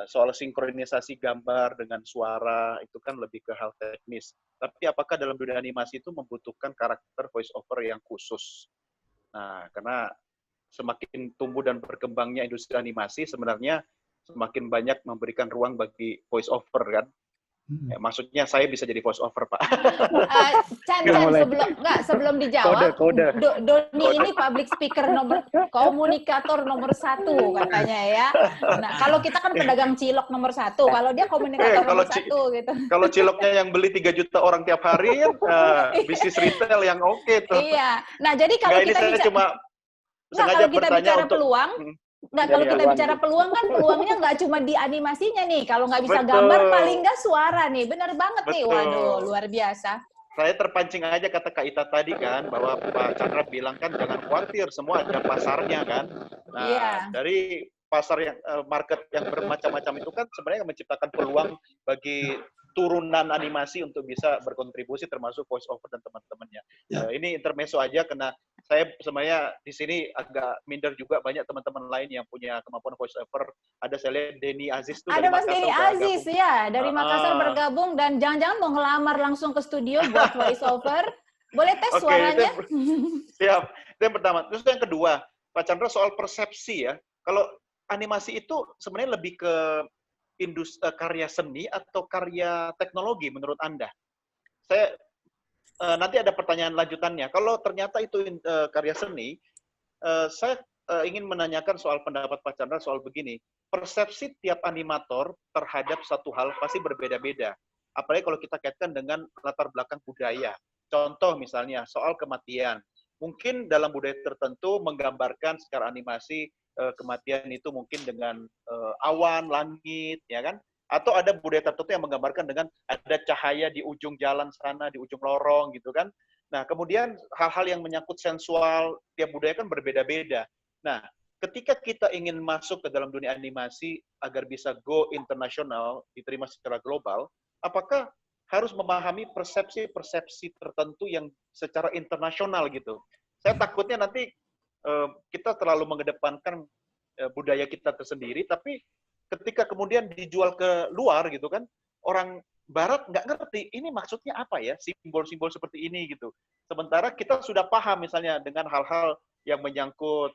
Soal sinkronisasi gambar dengan suara itu kan lebih ke hal teknis. Tapi apakah dalam dunia animasi itu membutuhkan karakter voice over yang khusus? Nah, karena semakin tumbuh dan berkembangnya industri animasi, sebenarnya semakin banyak memberikan ruang bagi voice over kan. Maksudnya saya bisa jadi voice over, Pak. Chan, sebelum dijawab, Doni ini public speaker komunikator nomor 1 katanya ya. Nah, kalau kita kan pedagang cilok nomor 1, kalau dia komunikator nomor 1 gitu. Kalau ciloknya yang beli 3 juta orang tiap hari, bisnis retail yang oke tuh. Iya. Nah, jadi kalau kita bicara peluang, kalau kita bicara peluang kan peluangnya nggak cuma di animasinya nih. Kalau nggak bisa gambar, paling nggak suara nih. Benar banget nih. Waduh, luar biasa. Saya terpancing aja kata Kak Ita tadi kan, bahwa Pak Chandra bilang kan jangan khawatir, semua ada pasarnya kan. Nah, dari pasar yang market yang bermacam-macam itu kan sebenarnya menciptakan peluang bagi turunan animasi untuk bisa berkontribusi termasuk voice over dan teman-temannya. Ini intermezzo aja karena saya sebenarnya di sini agak minder juga, banyak teman-teman lain yang punya kemampuan voice over. Ada saya lihat Denny Aziz tuh. Ada Mas Denny Aziz ya dari Makassar bergabung dan jangan-jangan mau ngelamar langsung ke studio buat voice over. Boleh tes suaranya? Siap. Itu yang pertama. Terus yang kedua, Pak Chandra soal persepsi ya. animasi itu sebenarnya lebih ke karya seni atau karya teknologi menurut Anda? Saya nanti ada pertanyaan lanjutannya. Kalau ternyata itu karya seni, saya ingin menanyakan soal pendapat Pak Chandra soal begini. Persepsi tiap animator terhadap satu hal pasti berbeda-beda. Apalagi kalau kita kaitkan dengan latar belakang budaya. Contoh misalnya soal kematian. Mungkin dalam budaya tertentu menggambarkan secara animasi kematian itu mungkin dengan awan, langit, ya kan? Atau ada budaya tertentu yang menggambarkan dengan ada cahaya di ujung jalan sana, di ujung lorong gitu kan. Nah, kemudian hal-hal yang menyangkut sensual, tiap budaya kan berbeda-beda. Nah, ketika kita ingin masuk ke dalam dunia animasi agar bisa go internasional, diterima secara global, apakah harus memahami persepsi-persepsi tertentu yang secara internasional gitu? Saya takutnya nanti kita terlalu mengedepankan budaya kita tersendiri, tapi ketika kemudian dijual ke luar gitu kan, orang Barat nggak ngerti ini maksudnya apa ya, simbol-simbol seperti ini gitu. Sementara kita sudah paham misalnya dengan hal-hal yang menyangkut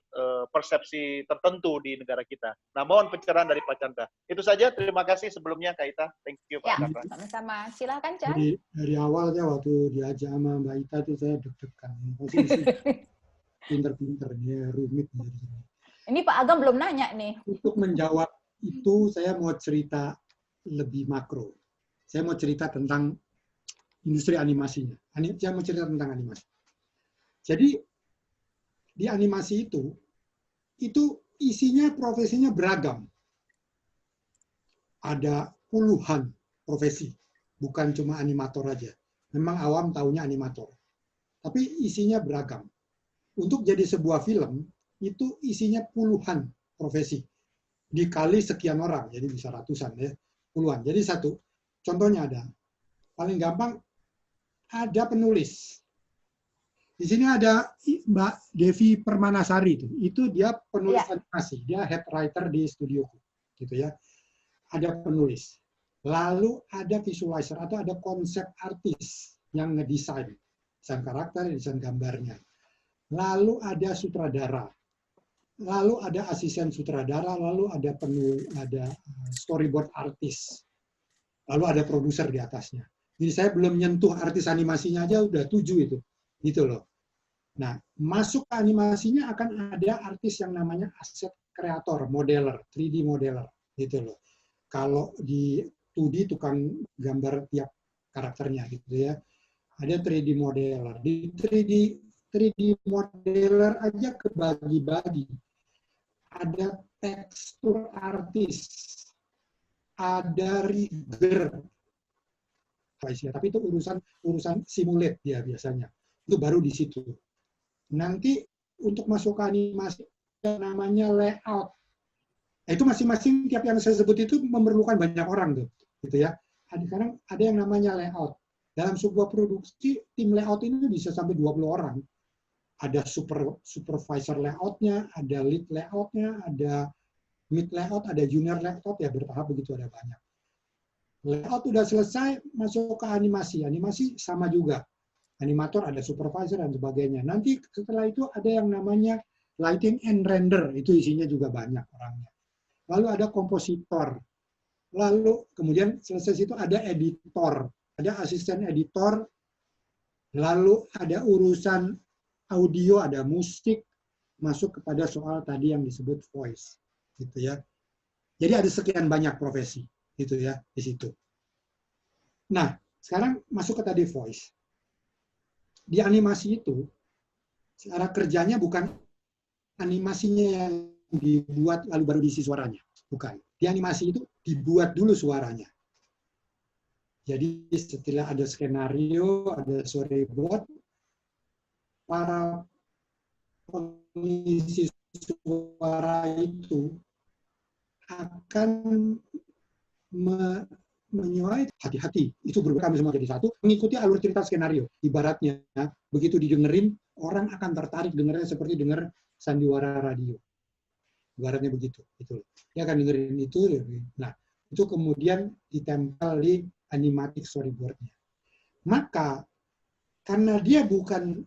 persepsi tertentu di negara kita. Nah, mohon pencerahan dari Pak Chandra. Itu saja, terima kasih sebelumnya Kak Ita. Thank you Pak Chandra. Sama-sama. Silakan Chan. Dari awalnya waktu diajak sama Mbak Ita itu saya deg-degan. Pasti pinter-pinter, dia rumit. Ini Pak Agam belum nanya nih. Untuk menjawab itu saya mau cerita lebih makro. Saya mau cerita tentang industri animasinya. Saya mau cerita tentang animasi. Jadi di animasi itu isinya profesinya beragam. Ada puluhan profesi, bukan cuma animator aja. Memang awam taunya animator. Tapi isinya beragam. Untuk jadi sebuah film, itu isinya puluhan profesi. Dikali sekian orang, jadi bisa ratusan ya, puluhan. Jadi contohnya ada, paling gampang, ada penulis. Di sini ada Mbak Devi Permanasari itu dia penulis animasi, dia head writer di studioku, gitu ya. Ada penulis, lalu ada visualizer atau ada konsep artis yang ngedesain, desain karakter, desain gambarnya. Lalu ada sutradara, lalu ada asisten sutradara, lalu ada ada storyboard artis, lalu ada produser di atasnya. Jadi saya belum nyentuh artis animasinya aja udah 7 itu. Gitu loh. Nah, masuk ke animasinya akan ada artis yang namanya asset creator, modeler, 3D modeler, gitu loh. Kalau di 2D tukang gambar tiap karakternya gitu ya. Ada 3D modeler. Di 3D modeler aja kebagi-bagi. Ada tekstur artis, ada rigger. Tapi itu urusan simulate dia biasanya. Itu baru di situ. Nanti untuk masuk ke animasi namanya layout. Nah, itu masing-masing tiap yang saya sebut itu memerlukan banyak orang tuh, gitu ya. Kadang ada yang namanya layout. Dalam sebuah produksi tim layout ini bisa sampai 20 orang. Ada supervisor layoutnya, ada lead layoutnya, ada mid layout, ada junior layout, ya bertahap begitu ada banyak. Layout udah selesai, masuk ke animasi. Animasi sama juga. Animator ada supervisor dan sebagainya. Nanti setelah itu ada yang namanya lighting and render, itu isinya juga banyak orangnya. Lalu ada kompositor. Lalu kemudian selesai itu ada editor, ada asisten editor. Lalu ada urusan audio, ada musik, masuk kepada soal tadi yang disebut voice, gitu ya. Jadi ada sekian banyak profesi, gitu ya di situ. Nah, sekarang masuk ke tadi voice. Di animasi itu, cara kerjanya bukan animasinya yang dibuat lalu baru diisi suaranya. Bukan. Di animasi itu dibuat dulu suaranya. Jadi setelah ada skenario, ada storyboard, para pengisi suara itu akan menyuai hati-hati. Itu berubah kami semua jadi satu, mengikuti alur cerita skenario. Ibaratnya, begitu didengerin, orang akan tertarik dengernya seperti denger sandiwara radio. Ibaratnya begitu. Gitu. Dia akan dengerin itu. Nah, itu kemudian ditempel di animatic storyboard-nya. Maka, karena dia bukan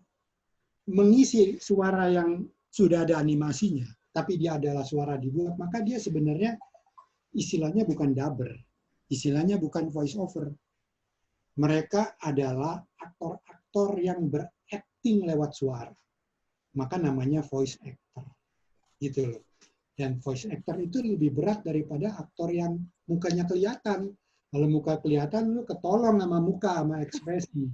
mengisi suara yang sudah ada animasinya, tapi dia adalah suara dibuat, maka dia sebenarnya istilahnya bukan dubber, istilahnya bukan voice over. Mereka adalah aktor-aktor yang berakting lewat suara. Maka namanya voice actor. Gitu loh. Dan voice actor itu lebih berat daripada aktor yang mukanya kelihatan. Kalau muka kelihatan, lu ketolong sama muka, sama ekspresi.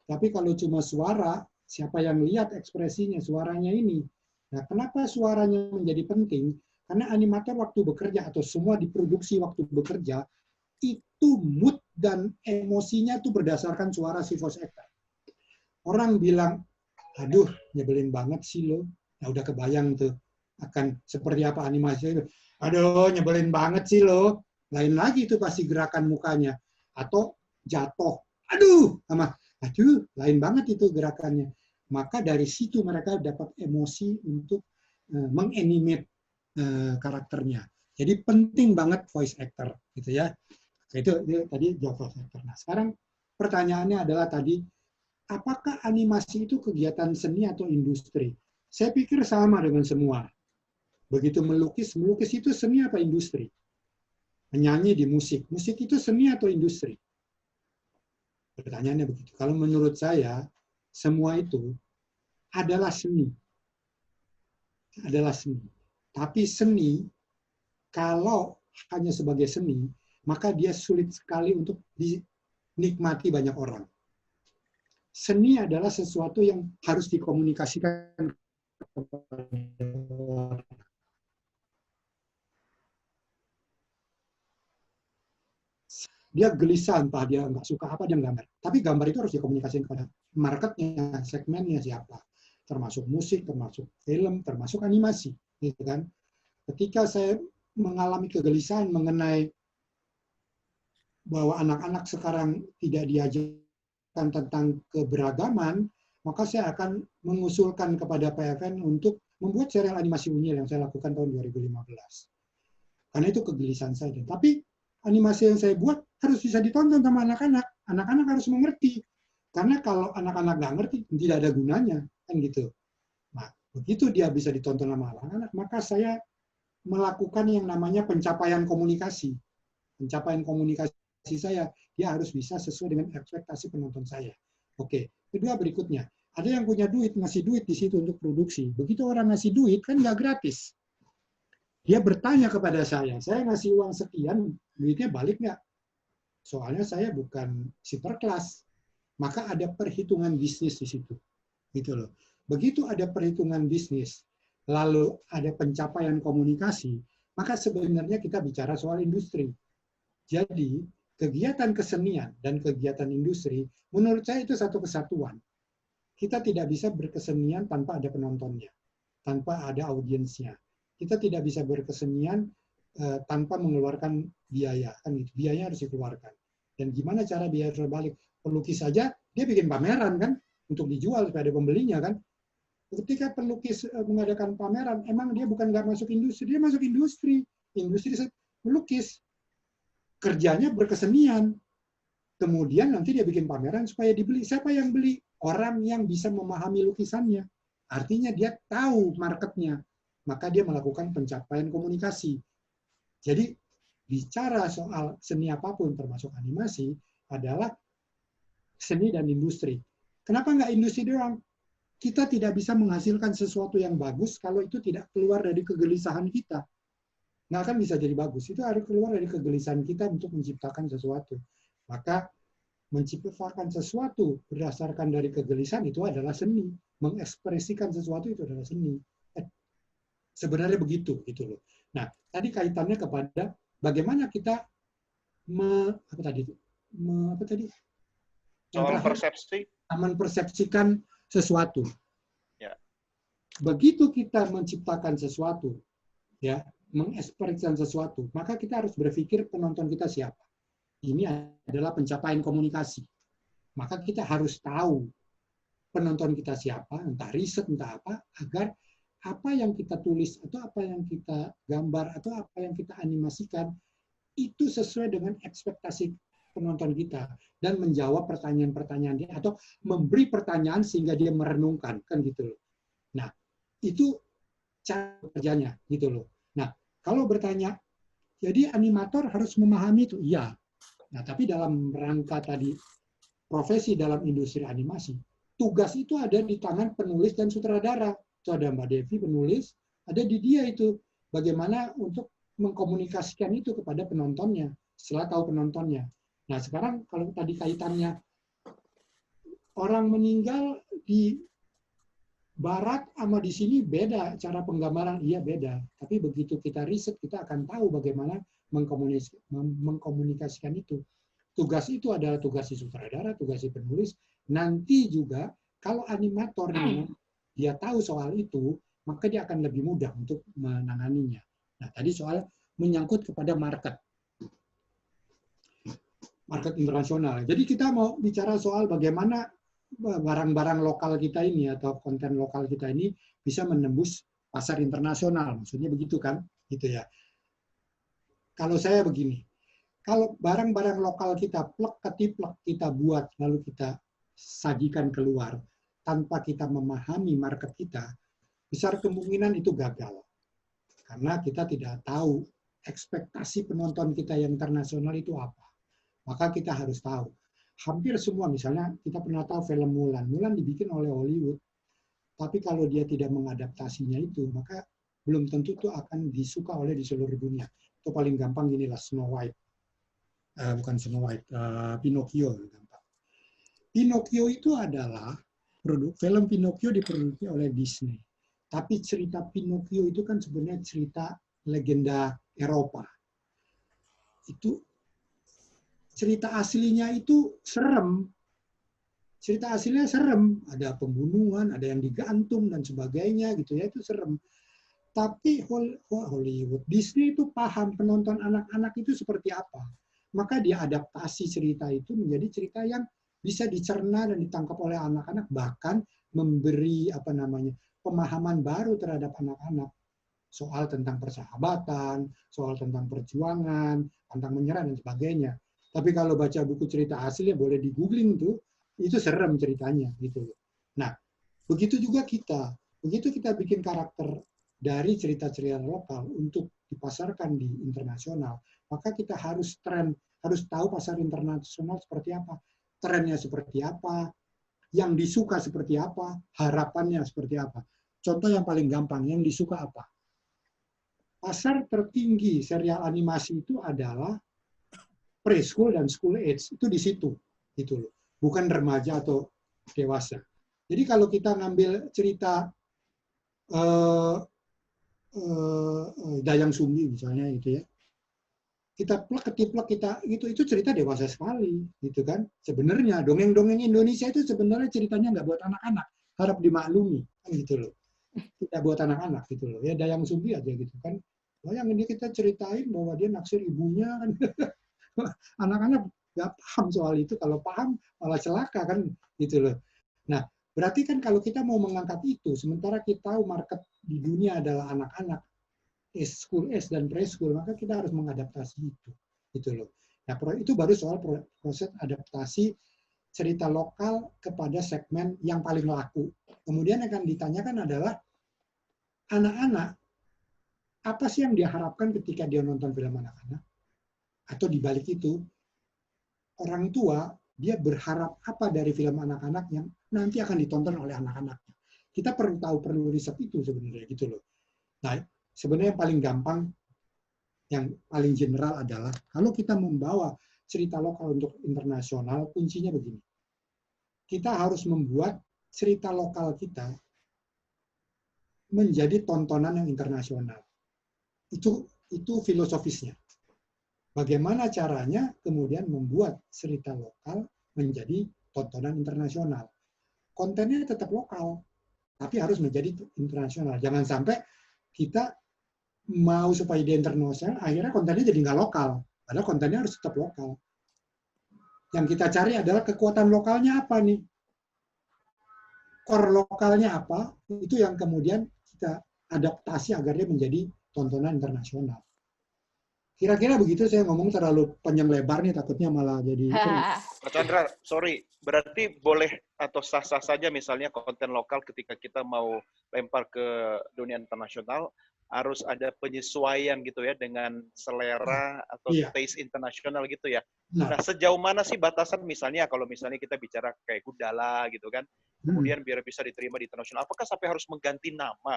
Tapi kalau cuma suara, siapa yang lihat ekspresinya, suaranya ini. Nah, kenapa suaranya menjadi penting? Karena animator waktu bekerja atau semua diproduksi waktu bekerja, itu mood dan emosinya itu berdasarkan suara si voice actor. Orang bilang, aduh, nyebelin banget sih lo. Ya udah kebayang tuh akan seperti apa animasi itu. Aduh, nyebelin banget sih lo. Lain lagi itu pasti gerakan mukanya. Atau jatuh. Aduh, sama aduh, lain banget itu gerakannya. Maka dari situ mereka dapat emosi untuk menganimate karakternya. Jadi penting banget voice actor, gitu ya. Itu tadi jawab voice actor. Nah, sekarang pertanyaannya adalah tadi, apakah animasi itu kegiatan seni atau industri? Saya pikir sama dengan semua. Begitu melukis itu seni apa industri? Menyanyi di musik itu seni atau industri? Pertanyaannya begitu. Kalau menurut saya, semua itu adalah seni. Adalah seni. Tapi seni, kalau hanya sebagai seni, maka dia sulit sekali untuk dinikmati banyak orang. Seni adalah sesuatu yang harus dikomunikasikan kepada orang. Dia gelisah, entah dia nggak suka apa, dia gambar. Tapi gambar itu harus dikomunikasikan kepada marketnya, segmennya siapa. Termasuk musik, termasuk film, termasuk animasi. Gitu kan? Ketika saya mengalami kegelisahan mengenai bahwa anak-anak sekarang tidak diajarkan tentang keberagaman, maka saya akan mengusulkan kepada PFN untuk membuat serial animasi unyil yang saya lakukan tahun 2015. Karena itu kegelisahan saya. Tapi animasi yang saya buat harus bisa ditonton sama anak-anak. Anak-anak harus mengerti. Karena kalau anak-anak nggak ngerti, tidak ada gunanya. Kan gitu. Nah, begitu dia bisa ditonton sama anak-anak, maka saya melakukan yang namanya pencapaian komunikasi. Pencapaian komunikasi saya, dia harus bisa sesuai dengan ekspektasi penonton saya. Oke, kedua berikutnya. Ada yang punya duit, ngasih duit di situ untuk produksi. Begitu orang ngasih duit, kan nggak gratis. Dia bertanya kepada saya ngasih uang sekian, duitnya balik nggak? Soalnya saya bukan sinterklas. Maka ada perhitungan bisnis di situ. Gitu loh. Begitu ada perhitungan bisnis, lalu ada pencapaian komunikasi, maka sebenarnya kita bicara soal industri. Jadi, kegiatan kesenian dan kegiatan industri, menurut saya itu satu kesatuan. Kita tidak bisa berkesenian tanpa ada penontonnya, tanpa ada audiensnya. Kita tidak bisa berkesenian tanpa mengeluarkan biaya. Kan gitu. Biayanya harus dikeluarkan. Dan gimana cara biaya terbalik? Pelukis saja, dia bikin pameran kan, untuk dijual supaya ada pembelinya kan. Ketika pelukis mengadakan pameran, emang dia bukan nggak masuk industri, dia masuk industri. Industri melukis. Kerjanya berkesenian. Kemudian nanti dia bikin pameran supaya dibeli. Siapa yang beli? Orang yang bisa memahami lukisannya. Artinya dia tahu marketnya. Maka dia melakukan pencapaian komunikasi. Jadi, bicara soal seni apapun, termasuk animasi, adalah seni dan industri. Kenapa nggak industri doang? Kita tidak bisa menghasilkan sesuatu yang bagus kalau itu tidak keluar dari kegelisahan kita. Nggak akan bisa jadi bagus. Itu harus keluar dari kegelisahan kita untuk menciptakan sesuatu. Maka menciptakan sesuatu berdasarkan dari kegelisahan itu adalah seni. Mengekspresikan sesuatu itu adalah seni. Sebenarnya begitu, gitu loh. Nah, tadi kaitannya kepada bagaimana kita mempersepsikan sesuatu. Ya. Begitu kita menciptakan sesuatu, ya, mengekspresikan sesuatu, maka kita harus berpikir penonton kita siapa. Ini adalah pencapaian komunikasi. Maka kita harus tahu penonton kita siapa, entah riset, entah apa, agar apa yang kita tulis, atau apa yang kita gambar, atau apa yang kita animasikan, itu sesuai dengan ekspektasi penonton kita, dan menjawab pertanyaan-pertanyaan dia, atau memberi pertanyaan sehingga dia merenungkan, kan gitu loh. Nah, itu cara kerjanya gitu loh. Nah, kalau bertanya, jadi animator harus memahami itu, iya. Nah, tapi dalam rangka tadi profesi dalam industri animasi, tugas itu ada di tangan penulis dan sutradara. Itu ada Mbak Devi penulis, ada di dia itu bagaimana untuk mengkomunikasikan itu kepada penontonnya setelah tahu penontonnya. Nah, sekarang kalau tadi kaitannya orang meninggal di Barat sama di sini beda cara penggambaran, iya beda. Tapi begitu kita riset, kita akan tahu bagaimana mengkomunikasikan itu. Tugas itu adalah tugas si sutradara, tugas si penulis. Nanti juga kalau animatornya dia tahu soal itu, maka dia akan lebih mudah untuk menanganinya. Nah, tadi soal menyangkut kepada market internasional. Jadi kita mau bicara soal bagaimana barang-barang lokal kita ini atau konten lokal kita ini bisa menembus pasar internasional. Maksudnya begitu kan? Gitu ya. Kalau saya begini, kalau barang-barang lokal kita plek-ketiplek kita buat lalu kita sajikan keluar tanpa kita memahami market kita, besar kemungkinan itu gagal. Karena kita tidak tahu ekspektasi penonton kita yang internasional itu apa. Maka kita harus tahu. Hampir semua, misalnya kita pernah tahu film Mulan. Mulan dibikin oleh Hollywood. Tapi kalau dia tidak mengadaptasinya itu, maka belum tentu itu akan disuka oleh di seluruh dunia. Itu paling gampang inilah Snow White. Bukan Snow White, Pinocchio. Pinocchio itu adalah film Pinocchio diproduksi oleh Disney. Tapi cerita Pinocchio itu kan sebenarnya cerita legenda Eropa. Itu cerita aslinya itu serem. Cerita aslinya serem. Ada pembunuhan, ada yang digantung, dan sebagainya. Gitu ya, itu serem. Tapi Hollywood, Disney itu paham penonton anak-anak itu seperti apa. Maka dia adaptasi cerita itu menjadi cerita yang bisa dicerna dan ditangkap oleh anak-anak. Bahkan memberi pemahaman baru terhadap anak-anak. Soal tentang persahabatan, soal tentang perjuangan, tentang menyerah, dan sebagainya. Tapi kalau baca buku cerita asli, ya boleh di googling tuh, itu serem ceritanya gitu. Nah, begitu juga kita. Begitu kita bikin karakter dari cerita-cerita lokal untuk dipasarkan di internasional, maka kita harus tahu pasar internasional seperti apa, trennya seperti apa, yang disuka seperti apa, harapannya seperti apa. Contoh yang paling gampang, yang disuka apa? Pasar tertinggi serial animasi itu adalah preschool dan school age, itu di situ, gitu loh. Bukan remaja atau dewasa. Jadi kalau kita ngambil cerita Dayang Sumbi misalnya, gitu ya, kita plek-ketiplek kita itu cerita dewasa sekali, gitu kan? Sebenarnya dongeng-dongeng Indonesia itu sebenarnya ceritanya nggak buat anak-anak, harap dimaklumi, kan gitu loh. Tidak buat anak-anak, gitu loh. Ya Dayang Sumbi aja gitu kan. Yang ini kita ceritain bahwa dia naksir ibunya kan. Anak-anak nggak paham soal itu, kalau paham malah celaka kan gitu loh. Nah, berarti kan kalau kita mau mengangkat itu, sementara kita tahu market di dunia adalah anak-anak, school age dan preschool, maka kita harus mengadaptasi itu, gitu loh. Nah, itu baru soal proses adaptasi cerita lokal kepada segmen yang paling laku. Kemudian akan ditanyakan adalah anak-anak apa sih yang diharapkan ketika dia nonton film anak-anak? Atau dibalik itu, orang tua, dia berharap apa dari film anak-anak yang nanti akan ditonton oleh anak-anaknya. Kita perlu riset itu sebenarnya, gitu loh. Nah, sebenarnya yang paling gampang, yang paling general adalah, kalau kita membawa cerita lokal untuk internasional, kuncinya begini. Kita harus membuat cerita lokal kita menjadi tontonan yang internasional. Itu filosofisnya. Bagaimana caranya kemudian membuat cerita lokal menjadi tontonan internasional. Kontennya tetap lokal, tapi harus menjadi internasional. Jangan sampai kita mau supaya dia internasional, akhirnya kontennya jadi nggak lokal. Padahal kontennya harus tetap lokal. Yang kita cari adalah kekuatan lokalnya apa nih? Core lokalnya apa? Itu yang kemudian kita adaptasi agar dia menjadi tontonan internasional. Kira-kira begitu. Saya ngomong terlalu panjang lebar nih, takutnya malah jadi Pak Chandra, sorry, berarti boleh atau sah-sah saja misalnya konten lokal ketika kita mau lempar ke dunia internasional harus ada penyesuaian gitu ya dengan selera atau Iya. taste internasional gitu ya. Nah, Nah, sejauh mana sih batasan misalnya kalau misalnya kita bicara kayak Gundala gitu kan, kemudian biar bisa diterima di internasional, apakah sampai harus mengganti nama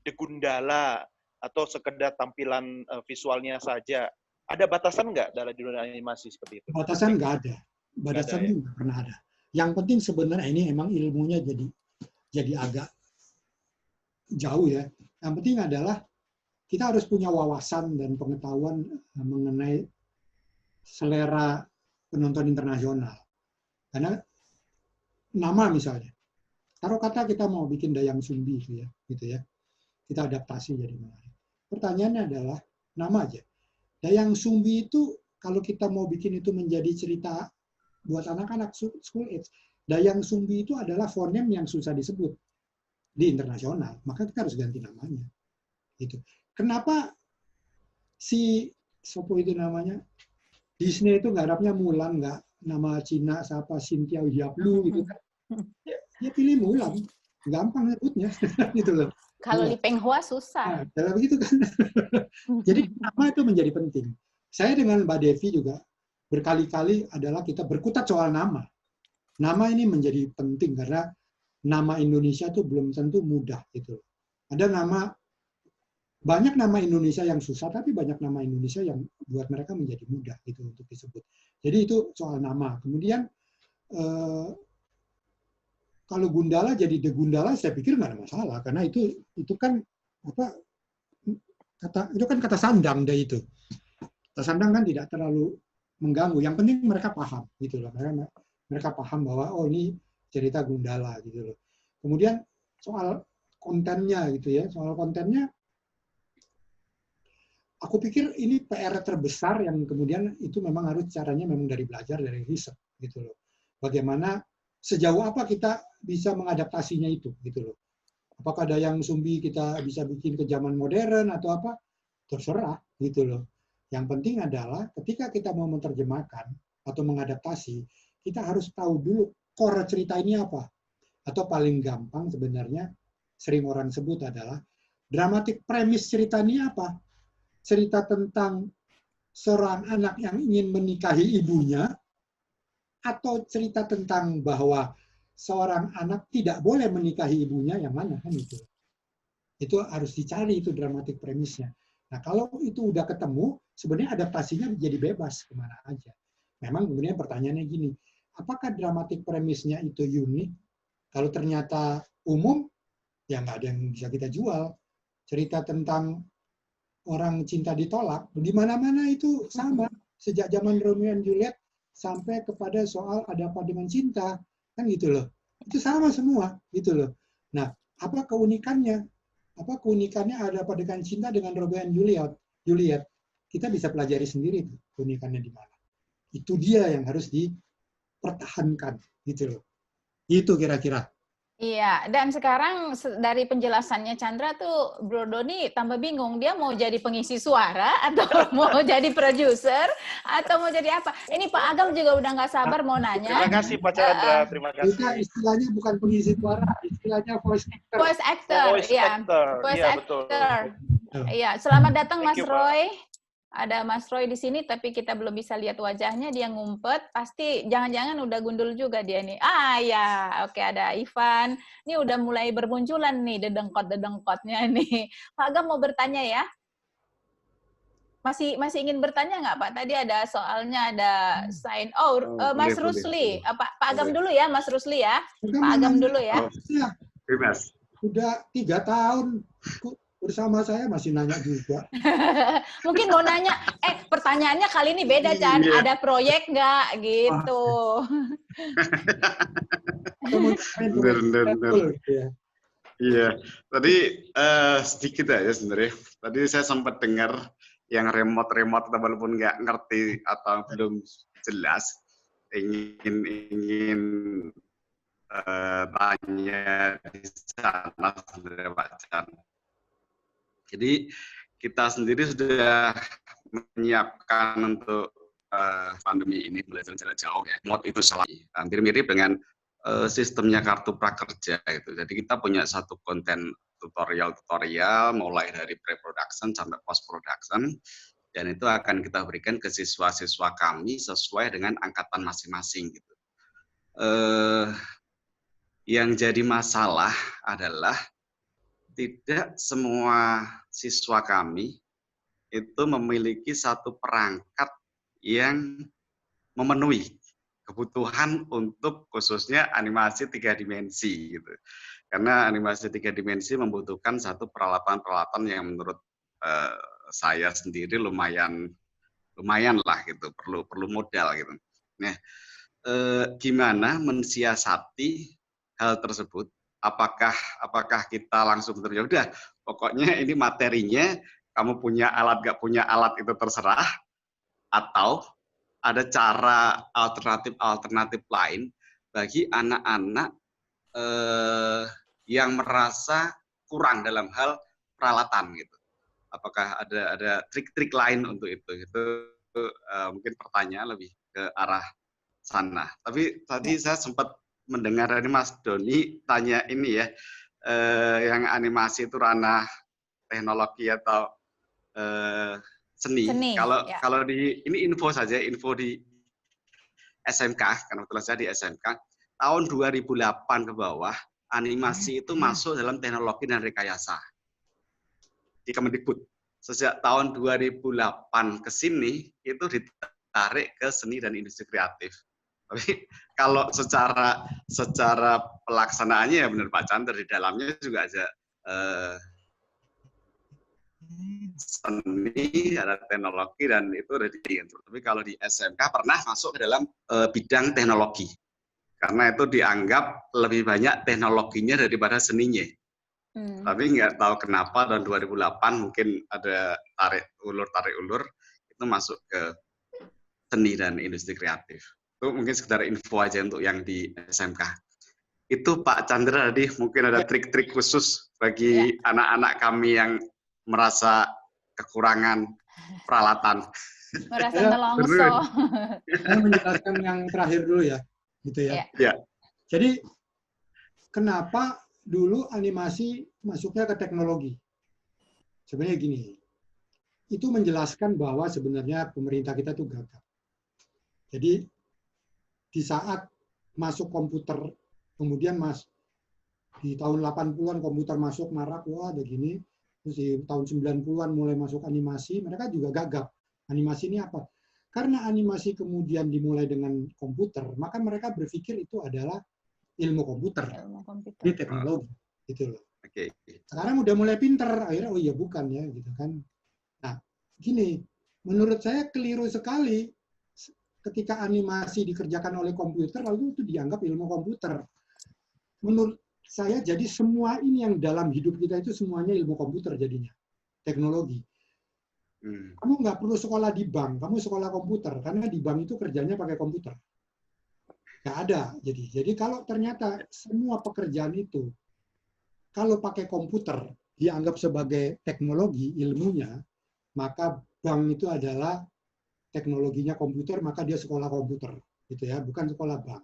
The Gundala atau sekedar tampilan visualnya saja? Ada batasan nggak dalam dunia animasi seperti itu? batasan nggak ada. Batasan itu nggak pernah ada. Yang penting sebenarnya ini emang ilmunya jadi agak jauh ya. Yang penting adalah kita harus punya wawasan dan pengetahuan mengenai selera penonton internasional. Karena nama misalnya, taruh kata kita mau bikin Dayang Sumbi gitu ya. Kita adaptasi jadi menarik. Pertanyaannya adalah nama aja. Dayang Sumbi itu kalau kita mau bikin itu menjadi cerita buat anak-anak school age, Dayang Sumbi itu adalah phoneme yang susah disebut di internasional, maka kita harus ganti namanya. Gitu. Kenapa si sopo itu namanya Disney itu ngarapnya Mulan, nggak nama Cina siapa Cynthia Yablu gitu kan? Dia pilih Mulan, gampang nyebutnya gitu loh. Kalau Li Penghua susah. Nah, begitu kan. Jadi nama itu menjadi penting. Saya dengan Mbak Devi juga berkali-kali adalah kita berkutat soal nama. Nama ini menjadi penting karena nama Indonesia itu belum tentu mudah gitu. Ada banyak nama Indonesia yang susah, tapi banyak nama Indonesia yang buat mereka menjadi mudah gitu untuk disebut. Jadi itu soal nama. Kemudian kalau Gundala jadi The Gundala, saya pikir nggak ada masalah karena itu kan kata sandang deh itu. Kata sandang kan tidak terlalu mengganggu. Yang penting mereka paham gitu loh. Mereka paham bahwa oh ini cerita Gundala gitu loh. Kemudian soal kontennya gitu ya, soal kontennya aku pikir ini PR terbesar yang kemudian itu memang harus caranya memang dari belajar, dari riset gitu loh. Bagaimana sejauh apa kita bisa mengadaptasinya itu gitu loh. Apakah Dayang Sumbi kita bisa bikin ke zaman modern atau apa? Terserah gitu loh. Yang penting adalah ketika kita mau menerjemahkan atau mengadaptasi, kita harus tahu dulu core cerita ini apa. Atau paling gampang sebenarnya sering orang sebut adalah dramatic premise cerita ini apa? Cerita tentang seorang anak yang ingin menikahi ibunya, atau cerita tentang bahwa seorang anak tidak boleh menikahi ibunya, yang mana kan itu? Itu harus dicari itu dramatic premise-nya. Nah kalau itu udah ketemu, sebenarnya adaptasinya jadi bebas kemana aja. Memang kemudian pertanyaannya gini, apakah dramatic premise-nya itu unik? Kalau ternyata umum, ya nggak ada yang bisa kita jual. Cerita tentang orang cinta ditolak, di mana-mana itu sama. Sejak zaman Romeo and Juliet sampai kepada soal ada apa dengan cinta, kan gitu loh. Itu sama semua, gitu loh. Nah, apa keunikannya? Apa keunikannya ada apa dengan cinta dengan Romeo and Juliet? Kita bisa pelajari sendiri tuh, keunikannya di mana. Itu dia yang harus dipertahankan, gitu loh. Itu kira-kira. Iya, dan sekarang dari penjelasannya Chandra tuh Bro Doni tambah bingung, dia mau jadi pengisi suara atau mau jadi produser atau mau jadi apa? Ini Pak Agam juga udah nggak sabar mau nanya. Terima kasih Pak Chandra, terima kasih. Kita istilahnya bukan pengisi suara, istilahnya voice actor. Voice actor, iya. Voice Iya, actor. Iya, selamat datang Mas Thank you, Pak. Roy. Ada Mas Roy di sini, tapi kita belum bisa lihat wajahnya. Dia ngumpet. Pasti jangan-jangan udah gundul juga dia nih. Ah ya, oke ada Ivan. Ini udah mulai bermunculan nih dedengkot-dedengkotnya nih. Pak Agam mau bertanya ya? Masih ingin bertanya nggak Pak? Tadi ada soalnya ada sign. Oh, Mas boleh, Rusli. boleh. Pak Agam dulu ya, Mas Rusli ya. Kita Pak Agam dulu ya. Ya, Bebas. udah 3 tahun bersama saya masih nanya juga. Mungkin mau nanya, pertanyaannya kali ini beda, Chan. Iya. Ada proyek nggak? Gitu. Bener. Iya, tadi sedikit aja sebenarnya. Tadi saya sempat dengar yang remote walaupun nggak ngerti atau belum jelas, ingin tanya di sana sebenarnya Pak Chan. Jadi kita sendiri sudah menyiapkan untuk pandemi ini belajar jarak jauh ya. Mode itu salah. Hampir mirip dengan sistemnya kartu prakerja itu. Jadi kita punya satu konten tutorial mulai dari pre-production sampai post-production, dan itu akan kita berikan ke siswa-siswa kami sesuai dengan angkatan masing-masing gitu. Yang jadi masalah adalah tidak semua siswa kami itu memiliki satu perangkat yang memenuhi kebutuhan untuk khususnya animasi 3 dimensi gitu. Karena animasi 3 dimensi membutuhkan satu peralatan-peralatan yang menurut saya sendiri lumayan lah gitu, perlu modal gitu. Nah, gimana mensiasati hal tersebut? Apakah kita langsung terjadi, udah pokoknya ini materinya, kamu punya alat gak punya alat itu terserah, atau ada cara alternatif lain bagi anak-anak yang merasa kurang dalam hal peralatan gitu. Apakah ada trik-trik lain untuk itu? Itu mungkin pertanyaan lebih ke arah sana. Tapi tadi saya sempat mendengar ini Mas Doni tanya ini ya, yang animasi itu ranah teknologi atau seni. Kalau di ini info saja, info di SMK, karena kebetulan saya di SMK, tahun 2008 ke bawah, animasi itu masuk dalam teknologi dan rekayasa di Kemendikbud. Sejak tahun 2008 ke sini itu ditarik ke seni dan industri kreatif. Tapi kalau secara pelaksanaannya ya benar Pak Chandra, di dalamnya juga ada seni, ada teknologi, dan itu udah diatur. Tapi kalau di SMK pernah masuk ke dalam bidang teknologi. Karena itu dianggap lebih banyak teknologinya daripada seninya. Tapi nggak tahu kenapa tahun 2008 mungkin ada tarik ulur itu masuk ke seni dan industri kreatif. Itu mungkin sekedar info aja untuk yang di SMK. Itu Pak Chandra tadi mungkin ada trik-trik khusus bagi anak-anak kami yang merasa kekurangan peralatan. Merasa nelongso. Saya menjelaskan yang terakhir dulu ya, gitu ya. Ya. Jadi kenapa dulu animasi masuknya ke teknologi? Sebenarnya gini, itu menjelaskan bahwa sebenarnya pemerintah kita tuh gagap. Jadi di saat masuk komputer, kemudian di tahun 80-an komputer masuk marak, wah ada gini. Terus di tahun 90-an mulai masuk animasi, mereka juga gagap. Animasi ini apa? Karena animasi kemudian dimulai dengan komputer, maka mereka berpikir itu adalah ilmu komputer. Ini teknologi, gitu loh. Oke. Sekarang udah mulai pinter, akhirnya oh iya bukan ya, gitu kan. Nah, gini, menurut saya keliru sekali ketika animasi dikerjakan oleh komputer, lalu itu dianggap ilmu komputer. Menurut saya, jadi semua ini yang dalam hidup kita itu semuanya ilmu komputer jadinya, teknologi. Kamu nggak perlu sekolah di bank, kamu sekolah komputer, karena di bank itu kerjanya pakai komputer. Nggak ada. Jadi kalau ternyata semua pekerjaan itu, kalau pakai komputer, dianggap sebagai teknologi, ilmunya, maka bank itu adalah teknologinya komputer, maka dia sekolah komputer, gitu ya, bukan sekolah bank,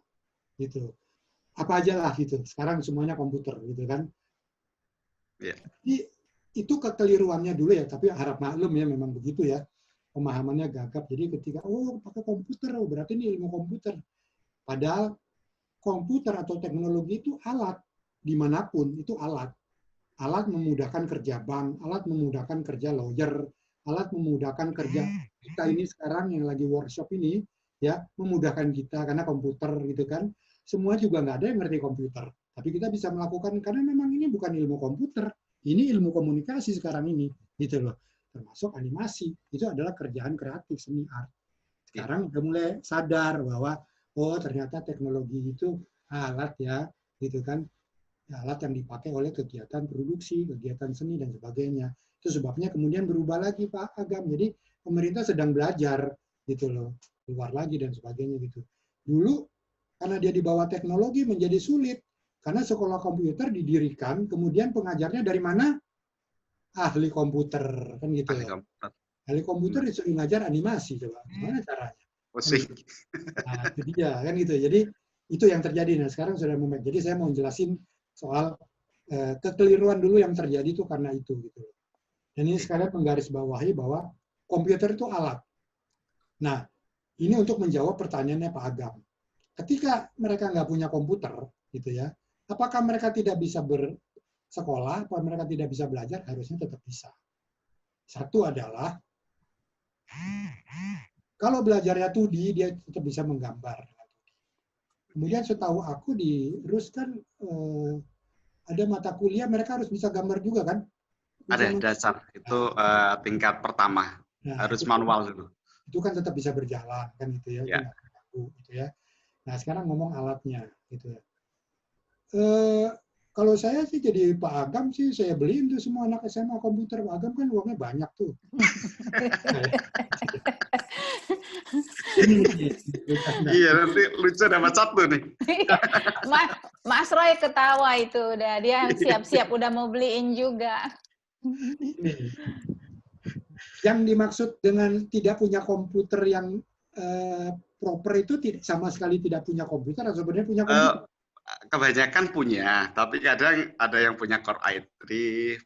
gitu. Apa aja lah gitu. Sekarang semuanya komputer, gitu kan. Yeah. Jadi, itu kekeliruannya dulu ya, tapi harap maklum ya, memang begitu ya. Pemahamannya gagap. Jadi ketika, oh pakai komputer, oh, berarti ini ilmu komputer. Padahal komputer atau teknologi itu alat. Dimanapun, itu alat. Alat memudahkan kerja bank, alat memudahkan kerja lawyer, alat memudahkan kerja kita ini sekarang yang lagi workshop ini, ya memudahkan kita karena komputer gitu kan. Semua juga nggak ada yang ngerti komputer. Tapi kita bisa melakukan, karena memang ini bukan ilmu komputer. Ini ilmu komunikasi sekarang ini. Gitu loh. Termasuk animasi. Itu adalah kerjaan kreatif, seni art. Sekarang udah mulai sadar bahwa, oh ternyata teknologi itu alat ya. Gitu kan. Alat yang dipakai oleh kegiatan produksi, kegiatan seni, dan sebagainya. Itu sebabnya kemudian berubah lagi Pak Agam. Jadi pemerintah sedang belajar. Gitu loh. Keluar lagi dan sebagainya gitu. Dulu, karena dia di bawah teknologi menjadi sulit. Karena sekolah komputer didirikan, kemudian pengajarnya dari mana? Ahli komputer, kan gitu. Ahli komputer disuruh ngajar animasi, coba gimana caranya? Pusing. Nah, itu dia kan gitu. Jadi itu yang terjadi. Nah sekarang sudah membaik. Jadi saya mau jelasin soal kekeliruan dulu yang terjadi itu karena itu gitu. Dan ini sekalian menggarisbawahi bahwa komputer itu alat. Nah ini untuk menjawab pertanyaannya Pak Agam. Ketika mereka nggak punya komputer, gitu ya, apakah mereka tidak bisa bersekolah? Apakah mereka tidak bisa belajar? Harusnya tetap bisa. Satu adalah kalau belajarnya 2D, dia tetap bisa menggambar. Kemudian setahu aku di RUS kan ada mata kuliah mereka harus bisa gambar juga kan? Ada dasar itu tingkat pertama, harus manual dulu. Itu kan tetap bisa berjalan kan gitu ya, Ya. itu nggak terganggu gitu ya. Nah sekarang ngomong alatnya gitu ya. Kalau saya sih jadi Pak Agam sih saya beliin tuh semua anak SMA komputer. Pak Agam kan uangnya banyak tuh. Iya, nanti lucu dapat satu nih. Mas Roy ketawa itu udah, dia siap-siap udah mau beliin juga. Ini. Yang dimaksud dengan tidak punya komputer yang proper itu sama sekali tidak punya komputer atau sebenarnya punya komputer? Kebanyakan punya, tapi kadang ada yang punya Core i3,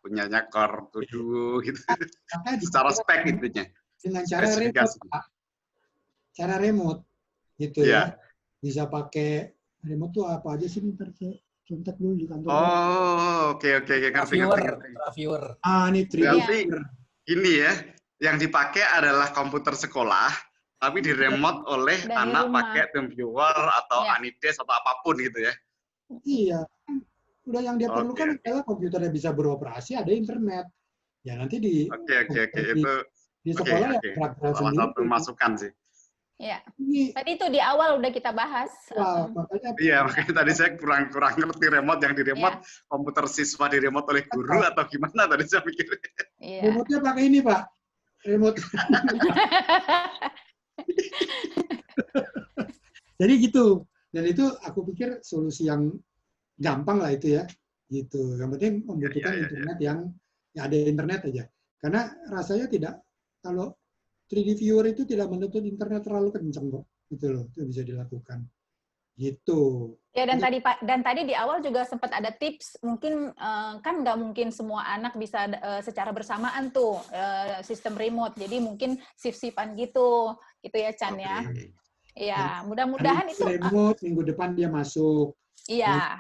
punyanya Core 7 gitu. Secara spek intinya. Dengan cara remote, Pak. Cara remote gitu ya. Bisa pakai remote tuh apa aja sih, ntar saya contek dulu di kantor. Oh, oke. Ngerti. Viewer. Ini berarti ini ya, yang dipakai adalah komputer sekolah, tapi di remote oleh dari anak rumah. pakai TeamViewer atau Anides atau apapun gitu ya. Iya, udah yang dia perlukan adalah komputernya bisa beroperasi, ada internet. Ya nanti di di sekolah ya praktek salah sendiri. satu masukan sih. Ya. Tadi itu di awal udah kita bahas. Makanya tadi saya kurang ngerti remote, yang di remote komputer siswa di remote oleh guru atau gimana tadi saya pikir. Remote-nya pakai ini, Pak. Remote. Jadi gitu. Dan itu aku pikir solusi yang gampang lah itu ya. Gitu. Yang penting membutuhkan internet yang ada internet aja. Karena rasanya kalau 3D viewer itu tidak menuntut internet terlalu kencang kok. Gitu loh. Itu bisa dilakukan. Gitu. Ya, dan tadi di awal juga sempat ada tips, mungkin kan nggak mungkin semua anak bisa secara bersamaan tuh sistem remote, jadi mungkin shift-shiftan gitu ya Chan ya. Iya, mudah-mudahan itu remote, minggu depan dia masuk. Iya.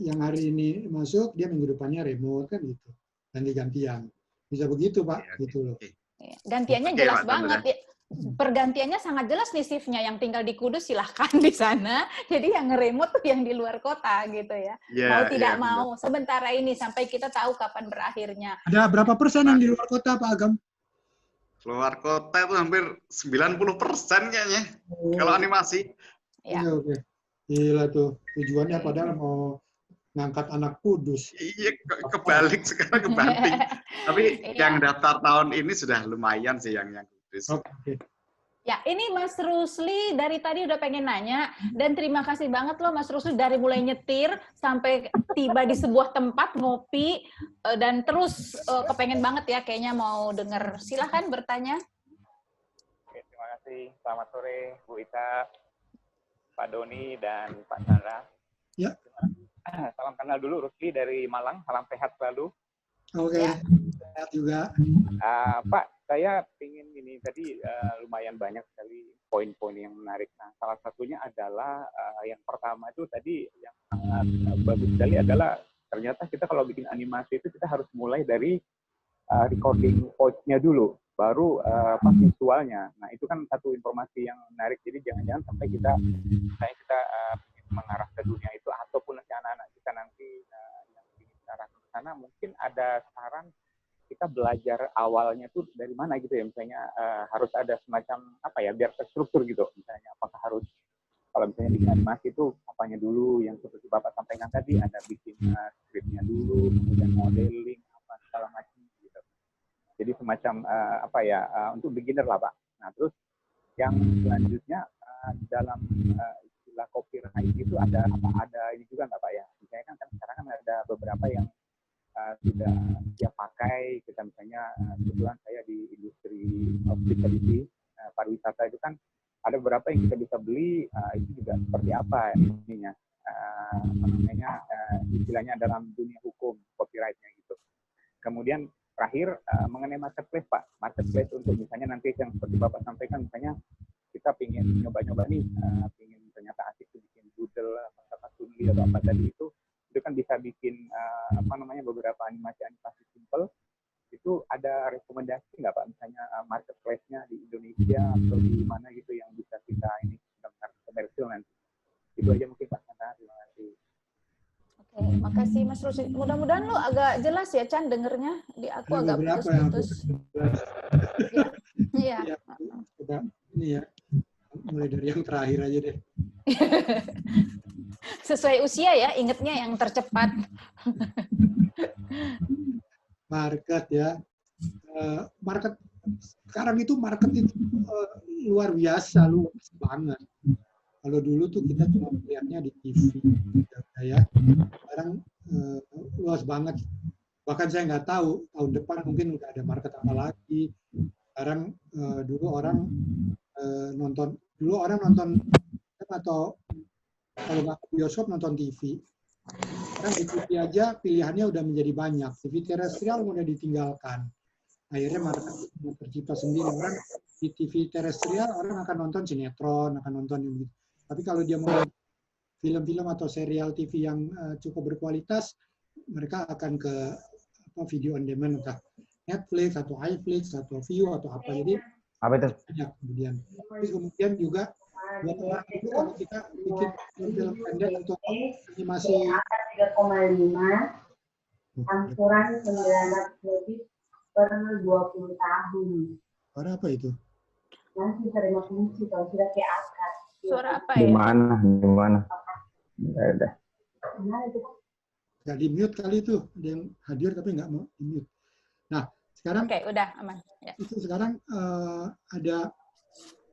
Yang hari ini masuk, dia minggu depannya remote kan gitu. Ganti-gantian. Bisa begitu Pak, gitu loh. Gantiannya jelas banget ya. Pergantiannya sangat jelas nih shift-nya, yang tinggal di Kudus silahkan di sana. Jadi yang nge-remote tuh yang di luar kota gitu ya. Mau tidak mau. Sementara ini sampai kita tahu kapan berakhirnya. Ada berapa persen yang di luar kota Pak Agam? Luar kota itu hampir 90% kayaknya. Kalau animasi. Oke. Gila tuh. Tujuannya padahal mau ngangkat anak Kudus. Iya, kebalik sekarang, kebanting. Tapi yang daftar tahun ini sudah lumayan sih yang Kudus. Oke. Ya, ini Mas Rusli dari tadi udah pengen nanya, dan terima kasih banget loh Mas Rusli dari mulai nyetir sampai tiba di sebuah tempat ngopi, dan terus kepengen banget ya kayaknya mau denger. Silahkan bertanya. Oke, terima kasih. Selamat sore Bu Ita, Pak Doni, dan Pak Chandra. Ya. Salam kenal dulu, Rusli dari Malang. Salam sehat selalu. Oke, sehat juga. Pak, saya ingin ini tadi lumayan banyak sekali poin-poin yang menarik. Nah, salah satunya adalah yang pertama itu tadi yang sangat bagus sekali adalah ternyata kita kalau bikin animasi itu kita harus mulai dari recording voice-nya dulu, baru visualnya. Nah, itu kan satu informasi yang menarik. Jadi jangan-jangan sampai kita mengarah ke dunia itu, ataupun nanti anak-anak kita nanti yang ingin arah ke sana, mungkin ada saran kita belajar awalnya tuh dari mana gitu ya, misalnya harus ada semacam apa ya, biar terstruktur gitu, misalnya apakah harus kalau misalnya bikin animasi itu apanya dulu, yang seperti Bapak sampaikan tadi, ada bikin skripnya dulu, kemudian modeling apa segala macam gitu. Jadi semacam untuk beginner lah Pak. Nah terus yang selanjutnya dalam istilah copyright itu ada ini juga nggak Pak ya? Misalnya kan sekarang kan ada beberapa yang sudah siap pakai, kita misalnya kebetulan saya di industri hospitality, pariwisata itu kan ada beberapa yang kita bisa beli, itu juga seperti apa ininya, istilahnya dalam dunia hukum copyrightnya gitu. Kemudian terakhir mengenai marketplace Pak, marketplace untuk misalnya nanti yang seperti Bapak sampaikan, misalnya kita pingin nyoba-nyoba nih, pingin ternyata asik tuh bikin doodle, kata tunli atau apa tadi itu kan bisa bikin beberapa animasi simple. Itu ada rekomendasi nggak Pak, misalnya marketplace-nya di Indonesia atau di mana gitu yang bisa kita ini dengan komersil nanti. Itu aja mungkin Pak Chandra, terima kasih. Oke, makasih Mas Rusli. Mudah-mudahan lo agak jelas ya, Chan, dengernya. Di aku agak putus-putus. Iya. Coba ini ya, mulai dari yang terakhir aja deh. Sesuai usia ya, ingetnya yang tercepat. Market ya. Market sekarang itu luar biasa, luas banget. Kalau dulu tuh kita cuma melihatnya di TV, ya. Sekarang luas banget. Bahkan saya nggak tahu tahun depan mungkin udah ada market apa lagi. Sekarang dulu orang nonton atau kalau nggak ke bioskop nonton TV. Sekarang di TV aja pilihannya udah menjadi banyak. TV terestrial udah ditinggalkan. Akhirnya market tercipta sendiri. Orang di TV terestrial orang akan nonton sinetron, akan nonton yang gitu. Tapi kalau dia mau film-film atau serial TV yang cukup berkualitas, mereka akan ke video on demand, entah Netflix atau iFlix atau View atau apa. Jadi banyak kemudian. Terus kemudian juga buat orang itu kalau kita bikin film pendek untuk animasi 3,5 angsuran 900 lebih per 20 tahun. Suara apa itu? Nanti terima fungsi kalau sudah kayak akad. Suara apa ya? Gimana? Udah. Nggak di-mute kali itu. Ada yang hadir tapi nggak mau di-mute. Nah, sekarang Oke, udah aman. Ya. itu sekarang ada,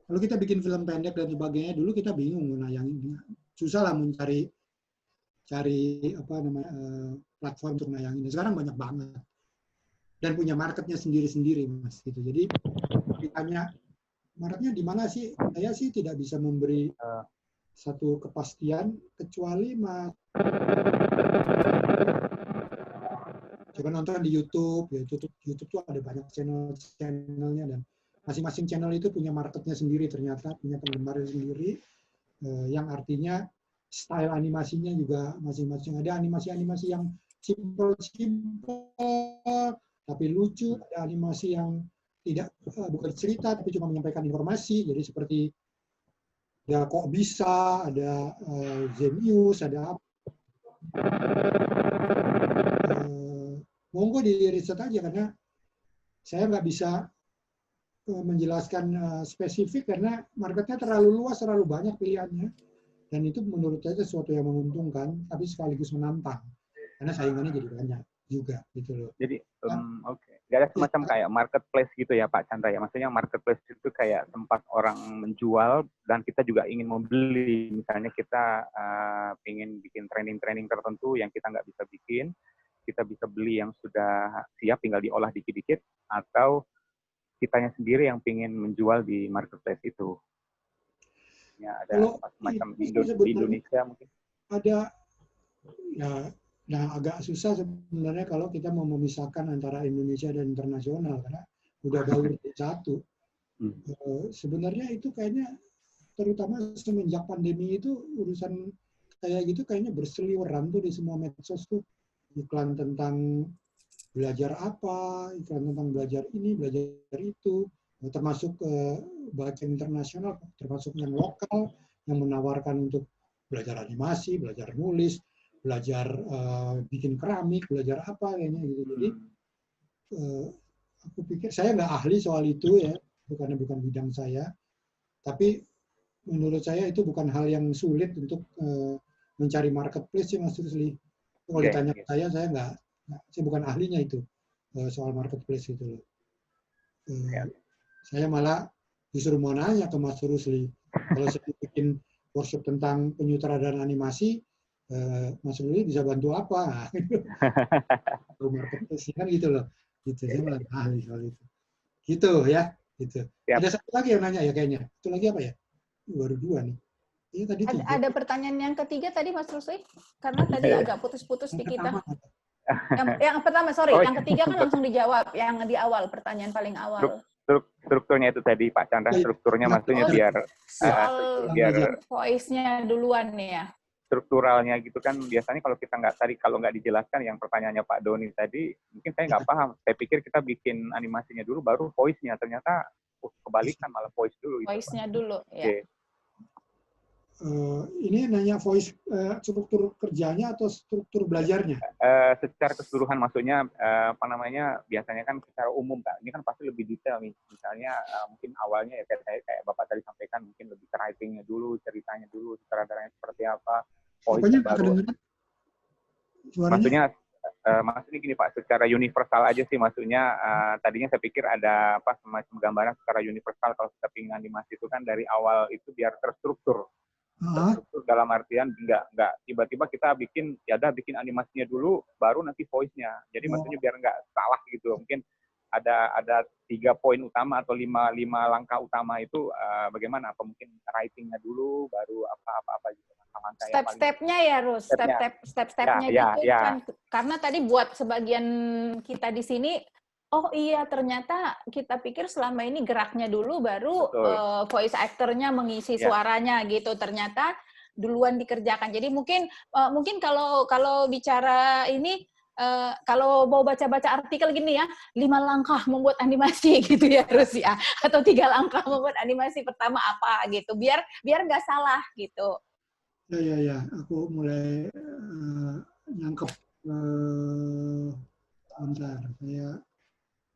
kalau kita bikin film pendek dan sebagainya, dulu kita bingung mau nayangin. Susah lah mencari platform untuk nayangin. Sekarang banyak banget. Dan punya marketnya sendiri-sendiri, Mas. Gitu. Jadi, ditanya, marketnya di mana sih? Saya sih tidak bisa memberi satu kepastian, kecuali coba nonton di YouTube. Ya, YouTube tuh ada banyak channelnya, dan masing-masing channel itu punya marketnya sendiri, ternyata punya penggemarnya sendiri, yang artinya style animasinya juga masing-masing. Ada animasi-animasi yang simple tapi lucu, ada animasi yang bukan cerita tapi cuma menyampaikan informasi, jadi seperti ada Kok Bisa, ada Zenius, ada apa. Monggo di riset aja, karena saya nggak bisa menjelaskan spesifik karena marketnya terlalu luas, terlalu banyak pilihannya, dan itu menurut saya sesuatu yang menguntungkan tapi sekaligus menantang karena saingannya jadi banyak juga gitu loh. Jadi oke. Gak ada semacam kayak marketplace gitu ya Pak Chandra ya. Maksudnya marketplace itu kayak tempat orang menjual dan kita juga ingin membeli. Misalnya kita ingin bikin training tertentu yang kita nggak bisa bikin, kita bisa beli yang sudah siap tinggal diolah dikit-dikit, atau kitanya sendiri yang ingin menjual di marketplace itu. Ya, ada semacam di Indonesia mungkin. Ada ya. Nah, agak susah sebenarnya kalau kita mau memisahkan antara Indonesia dan internasional, karena udah baur jadi satu. Sebenarnya itu kayaknya, terutama semenjak pandemi itu, urusan kayak gitu kayaknya berseliweran tuh di semua medsos tuh. Iklan tentang belajar apa, iklan tentang belajar ini, belajar itu, termasuk baik internasional, termasuk yang lokal, yang menawarkan untuk belajar animasi, belajar nulis, belajar bikin keramik, belajar apa kayaknya gitu. Jadi aku pikir, saya nggak ahli soal itu ya, karena bukan bidang saya. Tapi menurut saya itu bukan hal yang sulit untuk mencari marketplace sih, Mas Rusli. Kalau ditanya saya nggak, saya bukan ahlinya itu soal marketplace itu loh. Saya malah justru mau nanya ke Mas Rusli. Kalau saya bikin workshop tentang penyutradaraan animasi, Mas Rusli bisa bantu apa? Marketplace kan gitu loh. Gitu, saya malah ahli soal itu. Gitu ya. Gitu. Siap. Ada satu lagi yang nanya ya kayaknya. Itu lagi apa ya? Baru 2 nih. Iya tadi 3. Ada pertanyaan yang ketiga tadi Mas Rusli? Karena tadi agak putus-putus di kita. Yang pertama, sorry, yang ketiga kan langsung dijawab. Yang di awal, pertanyaan paling awal. Strukturnya itu tadi Pak Chandra, strukturnya maksudnya biar voice-nya duluan nih ya. Strukturalnya gitu kan biasanya kalau nggak dijelaskan yang pertanyaannya Pak Doni tadi mungkin saya nggak paham. Saya pikir kita bikin animasinya dulu baru voice-nya, ternyata kebalikan malah voice dulu. Voice-nya dulu ya. Okay. Ini nanya voice struktur kerjanya atau struktur belajarnya? Secara keseluruhan maksudnya biasanya kan secara umum Kak. Ini kan pasti lebih detail nih. Misalnya mungkin awalnya ya kayak Bapak tadi sampaikan mungkin lebih ke writing-nya dulu, ceritanya dulu, sutradaranya seperti apa, voice baru. Maksudnya gini Pak, secara universal aja sih maksudnya tadinya saya pikir ada semacam gambaran secara universal kalau kita pingin animasi itu kan dari awal itu biar terstruktur. Terstruktur dalam artian nggak tiba-tiba kita bikin animasinya dulu baru nanti voice-nya. Jadi maksudnya biar nggak salah gitu. Mungkin ada 3 poin utama atau 5 langkah utama itu bagaimana? Apa mungkin writing-nya dulu baru apa gitu. Step-stepnya ya Rus, step-stepnya gitu kan. Karena tadi buat sebagian kita di sini, oh iya ternyata kita pikir selama ini geraknya dulu baru voice actor-nya mengisi suaranya gitu. Ternyata duluan dikerjakan. Jadi mungkin kalau bicara ini kalau mau baca-baca artikel gini ya, 5 langkah membuat animasi gitu ya Rus ya, atau 3 langkah membuat animasi pertama apa gitu, biar nggak salah gitu. Ya, aku mulai nangkep. Bentar, saya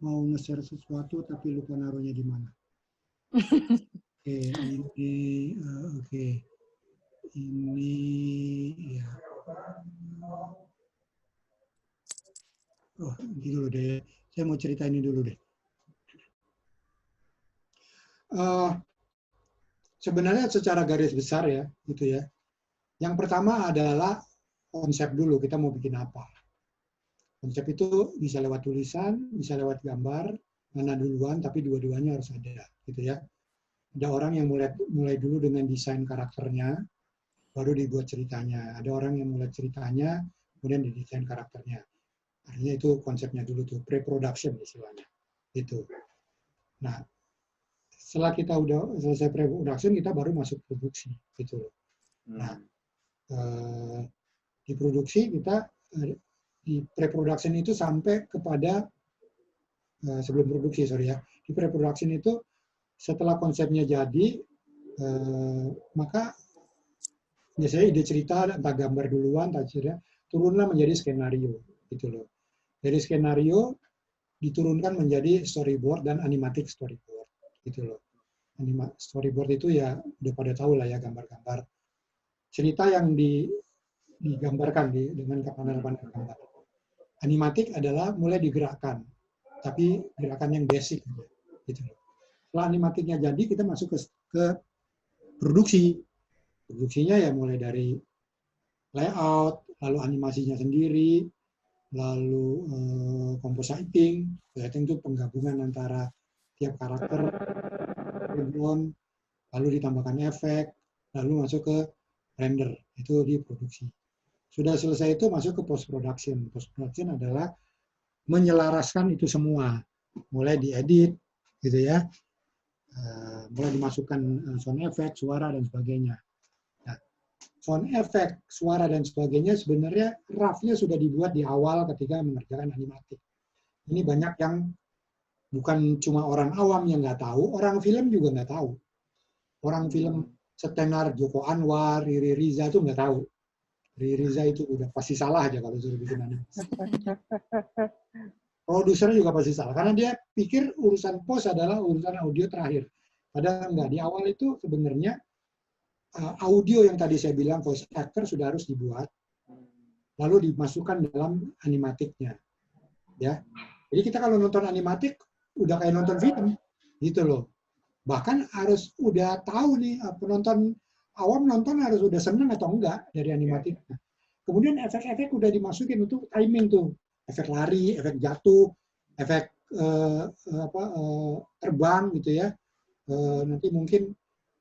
mau nge-share sesuatu tapi lupa naruhnya di mana. Oke. Ini ya. Oh, ini dulu deh. Saya mau cerita ini dulu deh. Sebenarnya secara garis besar ya, gitu ya. Yang pertama adalah konsep dulu, kita mau bikin apa. Konsep itu bisa lewat tulisan, bisa lewat gambar, mana duluan, tapi dua-duanya harus ada, gitu ya. Ada orang yang mulai dulu dengan desain karakternya, baru dibuat ceritanya. Ada orang yang mulai ceritanya, kemudian didesain karakternya. Artinya itu konsepnya dulu tuh, pre-production istilahnya. Itu. Nah, setelah kita udah selesai pre-production, kita baru masuk produksi, gitu loh. Nah, di produksi kita di pre-production itu sampai kepada sebelum produksi di pre-production itu setelah konsepnya jadi maka biasanya ide cerita entah gambar duluan turunlah menjadi skenario gitu loh. Dari skenario diturunkan menjadi storyboard dan animatic storyboard gitu loh. Storyboard itu ya udah pada tahu lah ya, gambar-gambar cerita yang digambarkan dengan panel-panel gambar. Animatik adalah mulai digerakkan, tapi gerakan yang basic gitu. Setelah animatiknya jadi, kita masuk ke produksi. Produksinya ya mulai dari layout, lalu animasinya sendiri, lalu compositing. Compositing itu penggabungan antara tiap karakter, background, lalu ditambahkan efek, lalu masuk ke render, itu di produksi. Sudah selesai itu masuk ke post production. Post production adalah menyelaraskan itu semua, mulai diedit, gitu ya, mulai dimasukkan sound effect, suara dan sebagainya. Nah, sound effect, suara dan sebagainya sebenarnya rough-nya sudah dibuat di awal ketika mengerjakan animatik. Ini banyak yang bukan cuma orang awam yang nggak tahu, orang film juga nggak tahu. Orang film setenar Joko Anwar, Riri Riza itu nggak tahu. Riri Riza itu udah pasti salah aja kalau suruh bikin animasi. Produsernya juga pasti salah, karena dia pikir urusan post adalah urusan audio terakhir. Padahal enggak, di awal itu sebenarnya audio yang tadi saya bilang voice actor sudah harus dibuat, lalu dimasukkan dalam animatiknya. Ya, jadi kita kalau nonton animatik udah kayak nonton film, gitu loh. Bahkan harus udah tahu nih, penonton awam nonton harus udah seneng atau enggak dari animatiknya. Kemudian efek-efek udah dimasukin untuk timing tuh. Efek lari, efek jatuh, efek terbang gitu ya. Nanti mungkin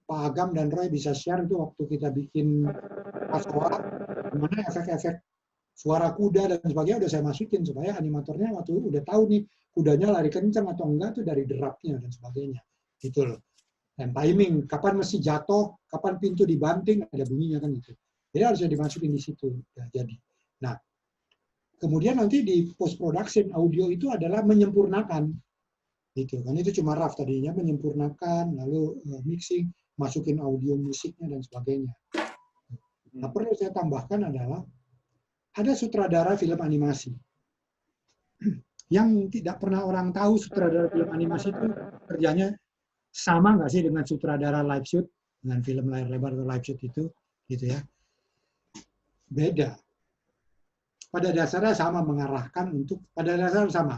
Pak Agam dan Roy bisa share itu waktu kita bikin Pasoa, gimana efek-efek suara kuda dan sebagainya udah saya masukin supaya animatornya waktu udah tahu nih kudanya lari kencang atau enggak tuh dari derapnya dan sebagainya. Gitu loh. Dan timing, kapan mesti jatuh, kapan pintu dibanting, ada bunyinya kan gitu. Jadi harusnya dimasukin di situ. Ya, jadi. Nah, kemudian nanti di post production audio itu adalah menyempurnakan. Gitu kan, itu cuma rough tadinya, menyempurnakan, lalu mixing, masukin audio musiknya dan sebagainya. Nah, perlu saya tambahkan adalah ada sutradara film animasi yang tidak pernah orang tahu sutradara film animasi itu kerjanya sama nggak sih dengan sutradara live shoot, dengan film layar lebar atau live shoot itu, gitu ya. Beda. Pada dasarnya sama, mengarahkan untuk, pada dasarnya sama.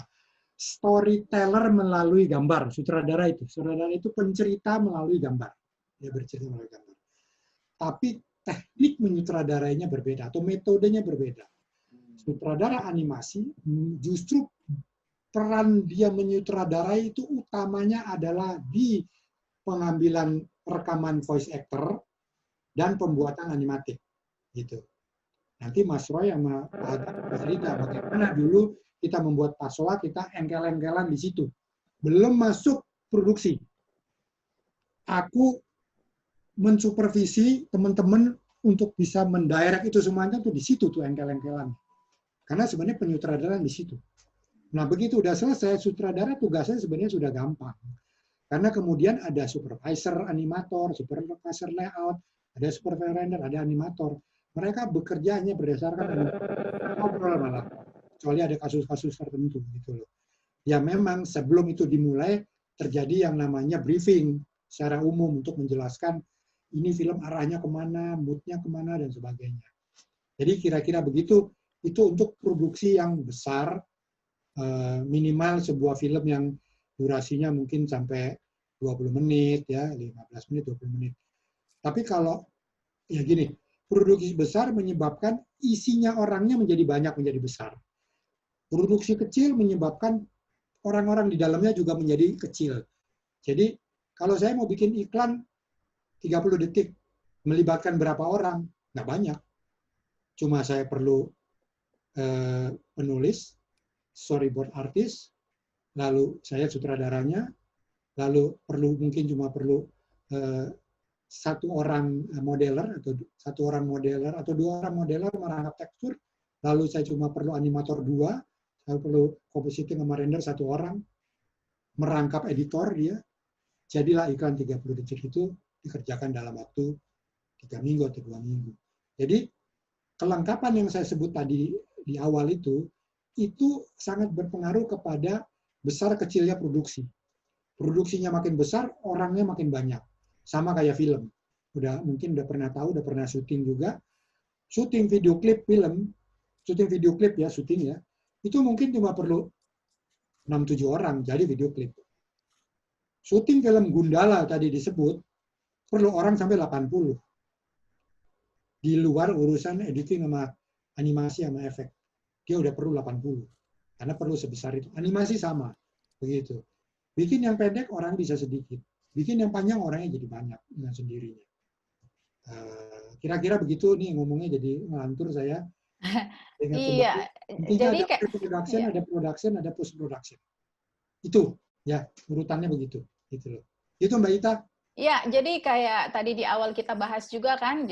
Storyteller melalui gambar, sutradara itu. Sutradara itu pencerita melalui gambar. Dia bercerita melalui gambar. Tapi teknik menyutradarainya berbeda, atau metodenya berbeda. Sutradara animasi justru peran dia menyutradarai itu utamanya adalah di pengambilan rekaman voice actor dan pembuatan animatik gitu. Nanti Mas Roy sama Pak Agam cerita bagaimana dulu kita membuat Pasoa, kita engkel-engkelan di situ. Belum masuk produksi. Aku mensupervisi teman-teman untuk bisa mendirect itu semuanya tuh di situ tuh engkel-engkelan. Karena sebenarnya penyutradaraan di situ. Nah, begitu udah selesai, sutradara tugasnya sebenarnya sudah gampang. Karena kemudian ada supervisor animator, supervisor layout, ada supervisor render, ada animator. Mereka bekerja hanya berdasarkan ngobrol malah. Kecuali ada kasus-kasus tertentu gitu loh. Ya memang sebelum itu dimulai terjadi yang namanya briefing secara umum untuk menjelaskan ini film arahnya kemana, moodnya kemana dan sebagainya. Jadi kira-kira begitu. Itu untuk produksi yang besar, minimal sebuah film yang durasinya mungkin sampai 20 menit, ya 15 menit, 20 menit. Tapi kalau, ya gini, produksi besar menyebabkan isinya orangnya menjadi banyak, menjadi besar. Produksi kecil menyebabkan orang-orang di dalamnya juga menjadi kecil. Jadi, kalau saya mau bikin iklan 30 detik, melibatkan berapa orang? Nggak banyak. Cuma saya perlu penulis, storyboard artist, lalu saya sutradaranya, lalu mungkin cuma perlu satu orang modeler atau dua orang modeler merangkap tekstur, lalu saya cuma perlu animator 2, saya perlu compositing sama render 1 orang, merangkap editor dia, jadilah iklan 30 detik itu dikerjakan dalam waktu 3 minggu atau 2 minggu. Jadi kelengkapan yang saya sebut tadi di awal itu sangat berpengaruh kepada besar kecilnya produksi. Produksinya makin besar, orangnya makin banyak. Sama kayak film. Mungkin udah pernah tahu, udah pernah syuting juga. Syuting video klip film, syuting video klip ya, syuting ya, itu mungkin cuma perlu 6-7 orang jadi video klip. Syuting film Gundala tadi disebut, perlu orang sampai 80. Di luar urusan editing sama animasi sama efek. Dia udah perlu 80. Karena perlu sebesar itu. Animasi sama. Begitu. Bikin yang pendek orang bisa sedikit. Bikin yang panjang orangnya jadi banyak dengan sendirinya. Kira-kira begitu nih ngomongnya jadi ngelantur saya. Iya. Jadi ada production, iya. Ada production, ada post production. Itu ya urutannya begitu. Gitu loh. Itu Mbak Ita. Ya, jadi kayak tadi di awal kita bahas juga kan,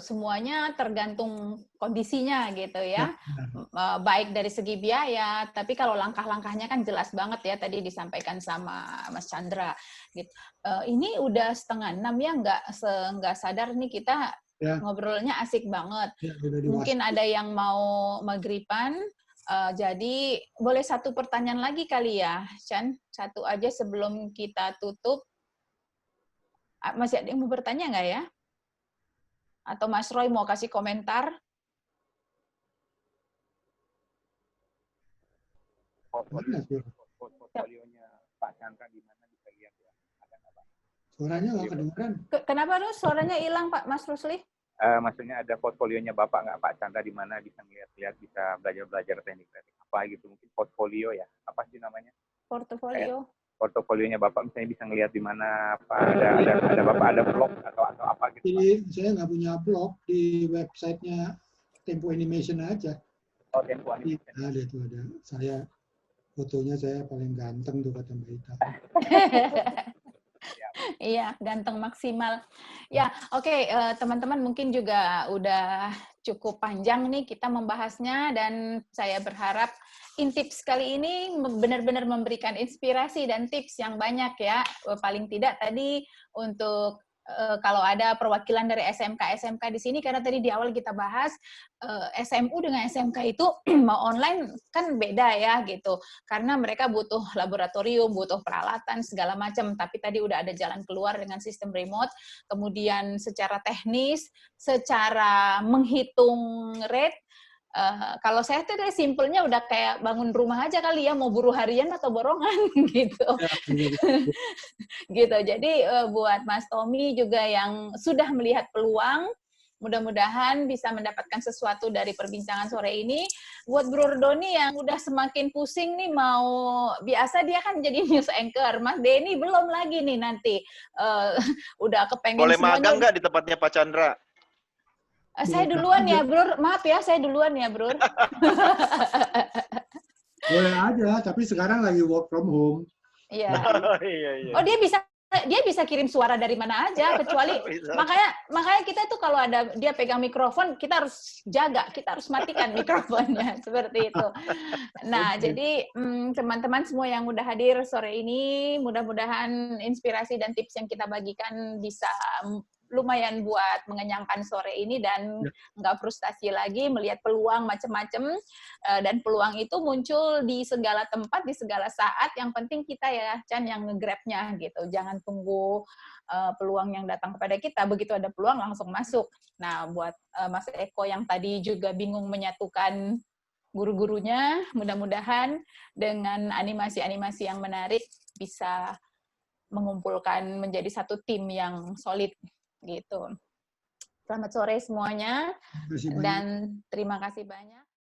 semuanya tergantung kondisinya gitu ya. Baik dari segi biaya, tapi kalau langkah-langkahnya kan jelas banget ya, tadi disampaikan sama Mas Chandra. Gitu. Ini udah 5:30 ya, nggak sadar nih kita ya. Ngobrolnya asik banget. Ya, mungkin ada yang mau maghriban, jadi boleh satu pertanyaan lagi kali ya, Chan? Satu aja sebelum kita tutup. Masih ada yang mau bertanya nggak ya? Atau Mas Roy mau kasih komentar? Portfolionya Pak Chandra di mana bisa lihat ya? Ada nggak Pak? Suaranya nggak kedengeran. Kenapa tuh suaranya hilang Pak Mas Rusli? Maksudnya ada portfolionya Bapak nggak Pak Chandra di mana bisa ngeliat-lihat, bisa belajar-belajar teknik-teknik apa gitu, mungkin portfolio ya, apa sih namanya? portofolio. Portofolionya Bapak misalnya bisa ngelihat di mana apa ada Bapak ada blog atau apa gitu. Jadi saya nggak punya blog, di websitenya Tempo Animation aja. Oh, Tempo Animation. Ada itu ada. Saya fotonya saya paling ganteng tuh kata Mbak Ita. Iya, ganteng maksimal. Ya, oke, teman-teman mungkin juga udah cukup panjang nih kita membahasnya dan saya berharap Intips kali ini benar-benar memberikan inspirasi dan tips yang banyak ya. Paling tidak tadi untuk kalau ada perwakilan dari SMK di sini, karena tadi di awal kita bahas SMU dengan SMK itu mau online kan beda ya gitu, karena mereka butuh laboratorium, butuh peralatan segala macam, tapi tadi udah ada jalan keluar dengan sistem remote. Kemudian secara teknis, secara menghitung rate, kalau saya tuh simpelnya udah kayak bangun rumah aja kali ya, mau buruh harian atau borongan gitu. Gitu. Jadi buat Mas Tommy juga yang sudah melihat peluang, mudah-mudahan bisa mendapatkan sesuatu dari perbincangan sore ini. Buat Bro Doni yang udah semakin pusing nih, mau biasa dia kan jadi news anchor, Mas Denny belum lagi nih nanti. Udah kepengen Boleh semuanya. magang nggak di tempatnya Pak Chandra? Saya duluan ya, Bro. Maaf ya, saya duluan ya, Bro. Boleh aja, tapi sekarang lagi work from home. Iya. Iya. Oh, dia bisa kirim suara dari mana aja, kecuali makanya kita tuh kalau ada dia pegang mikrofon, kita harus jaga, kita harus matikan mikrofonnya seperti itu. Nah, jadi teman-teman semua yang udah hadir sore ini, mudah-mudahan inspirasi dan tips yang kita bagikan bisa lumayan buat mengenyangkan sore ini dan nggak frustasi lagi melihat peluang macam-macam, dan peluang itu muncul di segala tempat, di segala saat. Yang penting kita ya, Chan, yang nge-grab-nya gitu. Jangan tunggu peluang yang datang kepada kita, begitu ada peluang langsung masuk. Nah, buat Mas Eko yang tadi juga bingung menyatukan guru-gurunya, mudah-mudahan dengan animasi-animasi yang menarik bisa mengumpulkan menjadi satu tim yang solid gitu. Selamat sore semuanya dan terima kasih banyak.